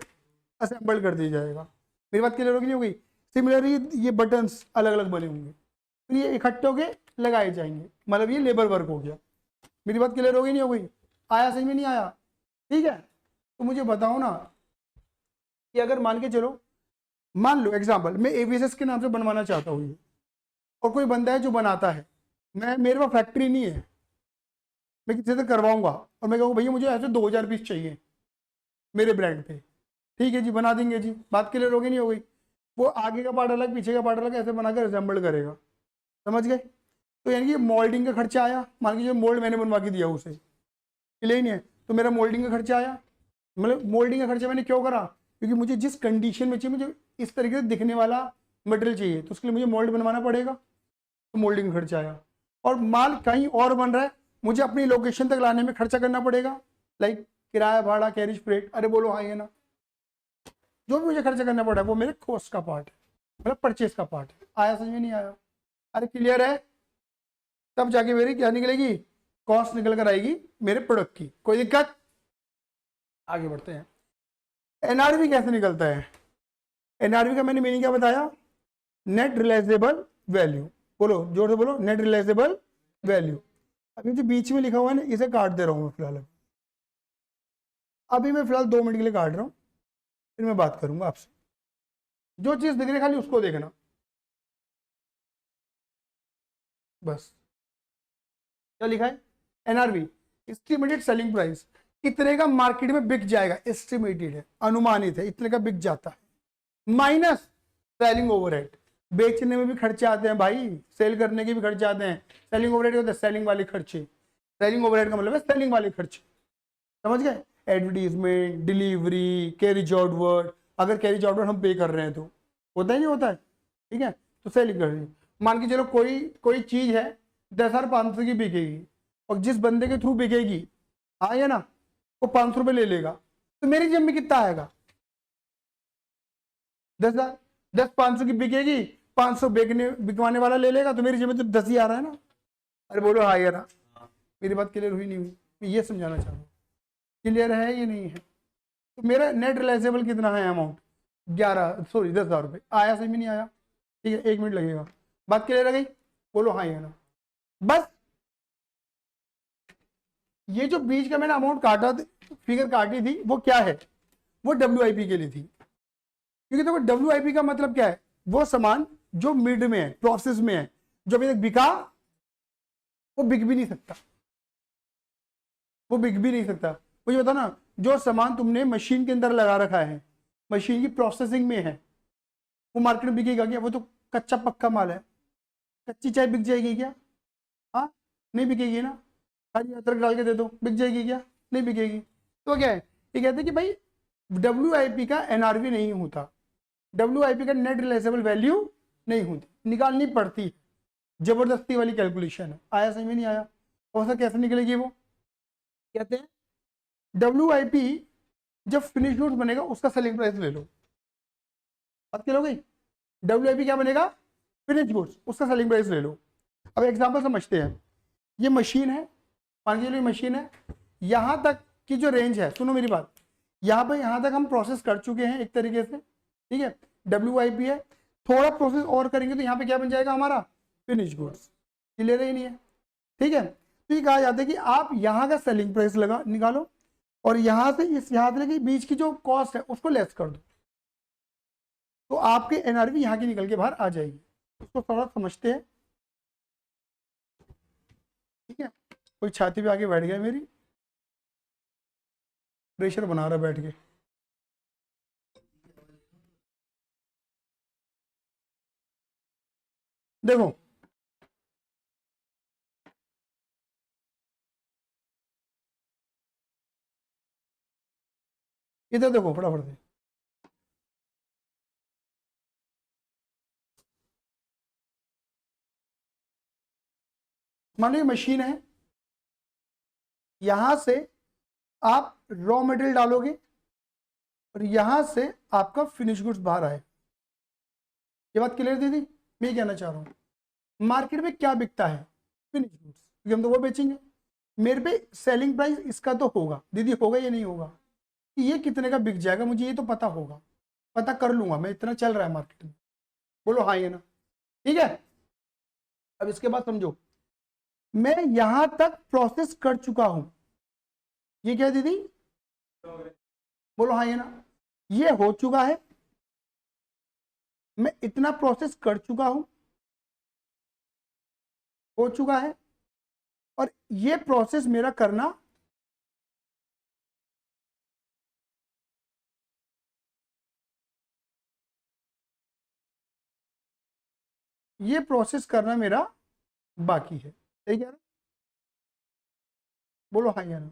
असेंबल कर दिया जाएगा। मेरी बात क्लियर होगी नहीं होगी। सिमिलरली ये बटन्स अलग अलग बने होंगे, फिर ये इकट्ठे होके लगाए जाएंगे, मतलब ये लेबर वर्क हो गया। मेरी बात क्लियर होगी नहीं होगी, आया समझ में नहीं आया, ठीक है। तो मुझे बताओ ना कि अगर मान के चलो, मान लो एग्जाम्पल मैं एवीएसएस के नाम से बनवाना चाहता हूँ ये, और कोई बंदा है जो बनाता है, मैं, मेरे पास फैक्ट्री नहीं है, मैं किसी से करवाऊंगा और मैं कहूँ भैया मुझे ऐसे 2000 पीस चाहिए मेरे ब्रांड पे, ठीक है जी बना देंगे जी, बात क्लियर होगी नहीं हो गई। वो आगे का पार्ट अलग पीछे का पार्ट अलग ऐसे बनाकर असेंबल करेगा, समझ गए। तो यानी कि मोल्डिंग का खर्चा आया, मान लीजिए मोल्ड मैंने बनवा के दिया उसे, क्लियर नहीं है, तो मेरा मोल्डिंग का खर्चा आया, मतलब मोल्डिंग का खर्चा मैंने क्यों करा, क्योंकि मुझे जिस कंडीशन में चाहिए, मुझे इस तरीके से दिखने वाला मटेरियल चाहिए, तो उसके लिए मुझे मोल्ड बनवाना पड़ेगा, तो मोल्डिंग का खर्चा आया। और माल कहीं और बन रहा है, मुझे अपनी लोकेशन तक लाने में खर्चा करना पड़ेगा, लाइक किराया भाड़ा कैरिज फ्रेट, अरे बोलो हाँ ये ना, जो भी मुझे खर्चा करना पड़ा है वो मेरे कॉस्ट का पार्ट है, मतलब परचेज का पार्ट है। आया समझ में नहीं आया, अरे क्लियर है, तब जाके मेरी क्या निकलेगी, कॉस्ट निकल कर आएगी मेरे प्रोडक्ट की, कोई दिक्कत। आगे बढ़ते हैं। एनआरवी कैसे निकलता है, एनआरवी का मैंने मीनिंग क्या बताया, नेट रियलाइजेबल वैल्यू, बोलो जोर से बोलो, नेट रियलाइजेबल वैल्यू। अभी जो बीच में लिखा हुआ है ना, इसे काट दे रहा हूँ मैं फिलहाल, अभी मैं फिलहाल 2 मिनट के लिए काट रहा हूँ, फिर मैं बात करूंगा आपसे। जो चीज दिख रही है खाली उसको देखना बस। क्या लिखा है, एनआरवी एस्टिमेटेड सेलिंग प्राइस, इतने का मार्केट में बिक जाएगा, एस्टिमेटेड है, अनुमानित है, इतने का बिक जाता है, माइनस सेलिंग ओवरहेड, बेचने में भी खर्चे आते हैं भाई, सेल करने के भी खर्चे आते हैं, सेलिंग ओवरहेड होता है सेलिंग वाले खर्चे, सेलिंग ओवरहेड का मतलब है सेलिंग वाले खर्चे, समझ गए। एडवर्टीजमेंट, डिलीवरी, कैरिज आउटवर्ड, अगर कैरिज आउटवर्ड हम पे कर रहे हैं तो होता ही नहीं होता है, ठीक है, तो सेलिंग कर रही है। मान के चलो कोई कोई चीज है 10,500 की बिकेगी और जिस बंदे के थ्रू बिकेगी, हाँ या ना, वो 500 रुपये ले लेगा, तो मेरी जेब में कितना आएगा, 10,000, 500 की बिकेगी, 500 बिकवाने वाला ले लेगा, तो मेरी जेब में तो 10 ही आ रहा है ना। अरे बोलो हाँ या ना, मेरी बात क्लियर हुई नहीं हुई, मैं ये समझाना चाह रहा हूँ, क्लियर है ये नहीं है। तो मेरा नेट रिलाइजेबल कितना है अमाउंट, 10,000 रुपये, आया सही में नहीं आया, ठीक है 1 मिनट लगेगा, बात क्लियर है गई, बोलो हाँ या ना। बस ये जो बीच का मैंने अमाउंट काटा, फिगर काटी थी, वो क्या है, वो WIP के लिए थी, क्योंकि देखो WIP का मतलब क्या है, वो सामान जो मिड में है, प्रोसेस में है, जो अभी तक बिका, वो बिक भी नहीं सकता, वो बिक भी नहीं सकता। मुझे बता ना, जो सामान तुमने मशीन के अंदर लगा रखा है, मशीन की प्रोसेसिंग में है, वो मार्केट में बिकेगा क्या, वो तो कच्चा पक्का माल है, कच्ची चाय बिक जाएगी क्या, हाँ नहीं बिकेगी ना, खाली अदरक डाल के दे दो, बिक जाएगी क्या, नहीं बिकेगी। तो क्या है, ये कहते हैं कि भाई WIP का NRV नहीं होता, WIP का नेट रियलाइजेबल वैल्यू नहीं होती, निकालनी पड़ती है, जबरदस्ती वाली कैलकुलेशन है। आया समझ में नहीं आया? और सर कैसे निकलेगी वो? कहते हैं WIP जब फिनिश गुड्स बनेगा उसका सेलिंग प्राइस ले लो। बात क्या हो गई? WIP क्या बनेगा? फिनिश गुड्स, उसका सेलिंग प्राइस ले लो। अब एग्जांपल समझते हैं, ये मशीन है, मान के चलो मशीन है, यहाँ तक की जो रेंज है, सुनो मेरी बात, यहाँ तक हम प्रोसेस कर चुके हैं एक तरीके से, ठीक है, WIP है, थोड़ा प्रोसेस और करेंगे तो यहाँ पे क्या बन जाएगा हमारा? Finish goods. क्लियर ही नहीं है? ठीक है, तो ये कहा जाता है कि आप यहाँ का सेलिंग प्राइस लगा निकालो और यहाँ से यहाँ से बीच की जो कॉस्ट है उसको लेस कर दो, तो आपके NRV यहाँ की निकल के बाहर आ जाएगी। उसको थोड़ा समझते हैं, ठीक है। कोई छाती पे आके बैठ गया मेरी, प्रेशर बना रहा बैठ के। देखो इधर देखो फटाफट से, मान लो ये मशीन है, यहां से आप रॉ मटेरियल डालोगे और यहां से आपका फिनिश गुड्स बाहर आए। ये बात क्लियर दीदी? मैं ये कहना चाह रहा हूं, मार्केट में क्या बिकता है? फिनिश गुड्स, क्योंकि हम तो वो बेचेंगे। मेरे पे सेलिंग प्राइस इसका तो होगा दीदी, होगा या नहीं होगा? ये कितने का बिक जाएगा मुझे ये तो पता होगा, पता कर लूंगा मैं, इतना चल रहा है मार्केट में। बोलो हाँ ये ना? ठीक है। अब इसके बाद समझो, मैं यहां तक प्रोसेस कर चुका हूं, ये क्या दीदी? बोलो हाँ ये ना? ये हो चुका है, मैं इतना प्रोसेस कर चुका हूं, हो चुका है, और ये प्रोसेस मेरा करना ये प्रोसेस करना मेरा बाकी है। सही कह रहा? बोलो हाँ या ना?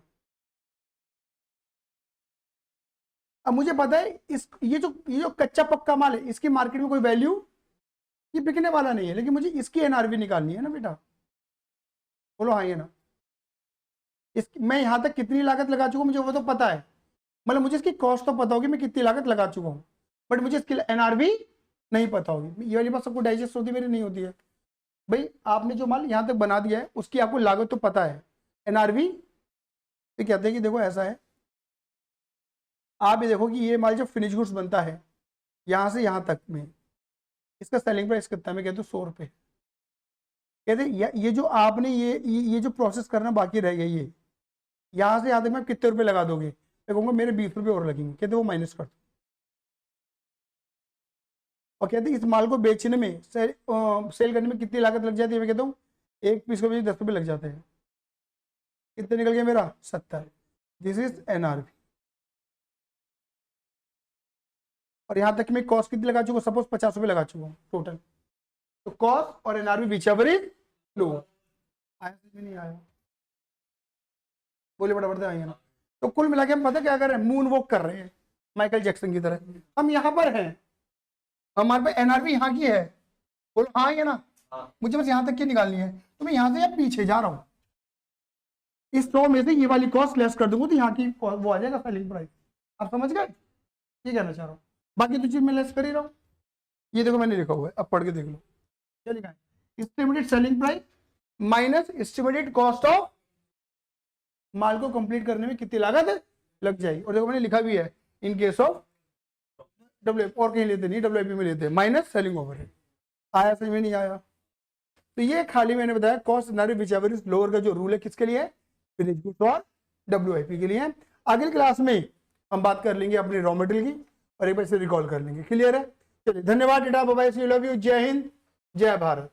अब मुझे पता है इस ये जो कच्चा पक्का माल है इसकी मार्केट में कोई वैल्यू, ये बिकने वाला नहीं है, लेकिन मुझे इसकी NRV निकालनी है ना बेटा। बोलो हाँ या ना? मैं यहां तक कितनी लागत लगा चुका हूं मुझे वो तो पता है, मतलब मुझे इसकी कॉस्ट तो पता होगी मैं कितनी लागत लगा चुका हूं, बट मुझे इसकी NRV नहीं पता होगी। ये वाली बात सबको डाइजेस्ट होती मेरी नहीं होती है। भाई आपने जो माल यहाँ तक बना दिया है उसकी आपको लागत तो पता है, NRV तो कहते हैं कि देखो ऐसा है, आप ये देखो कि ये माल जब फिनिश गुड्स बनता है यहाँ से यहाँ तक में, इसका सेलिंग प्राइस कितना है? मैं कहता हूँ 100 रुपये। कहते ये जो आपने ये जो प्रोसेस करना बाकी रह गया, ये यहाँ से यहाँ तक में कितने रुपए लगा दोगे? मैं कहूँगा मेरे 20 रुपये और लगेंगे। कहते वो माइनस कर दो, और कहते इस माल को बेचने में सेल करने में कितनी लागत लग जाती है? मैं कहता हूँ एक पीस को भी 10 रुपये लग जाते हैं। कितने निकल गया मेरा? 70। This is NRV। और यहाँ तक मैं कॉस्ट कितनी लगा चुका? सपोज 50 रुपये लगा चुका हूँ टोटल, तो कॉस्ट और NRV which ever is low. आया नहीं आया? बोले फटाफट आएंगे ना? तो कुल मिला के हम पता क्या कर रहे हैं? मून वॉक कर रहे हैं माइकल जैक्सन की तरह। हम यहाँ पर हैं, हमारे पास NRV यहाँ की है। बोलो हाँ या ना? मुझे बस यहाँ तक की निकालनी है, तो मैं यहाँ से या पीछे जा रहा हूँ, इस 100 में से ये वाली कॉस्ट लेस कर दूंगा तो यहाँ की वो आ जाएगा सेलिंग प्राइस। आप समझ गए? ये कहना चाह रहा हूँ, बाकी तो चीज मैं लेस कर ही रहा हूँ। ये देखो मैंने लिखा हुआ है, अब पढ़ के देख लो क्या लिखा है? Estimated selling price minus estimated cost of, माल को कंप्लीट करने में कितनी लागत लग जाएगी। और देखो मैंने लिखा भी है इन केस ऑफ WIP, और कहीं लेते नहीं, WIP में लेते हैं माइनस सेलिंग ओवरहेड। आया समझ में नहीं आया? तो ये खाली मैंने बताया cost NRV which ever is lower का जो रूल है किसके लिए? फिनिश गुड्स और WIP के लिए। अगली क्लास में हम बात कर लेंगे अपने रॉ मटेरियल की और एक बार से रिकॉल कर लेंगे। क्लियर है? चलिए धन्यवाद बेटा, bye bye, see you, love you, जय हिंद, जय भारत।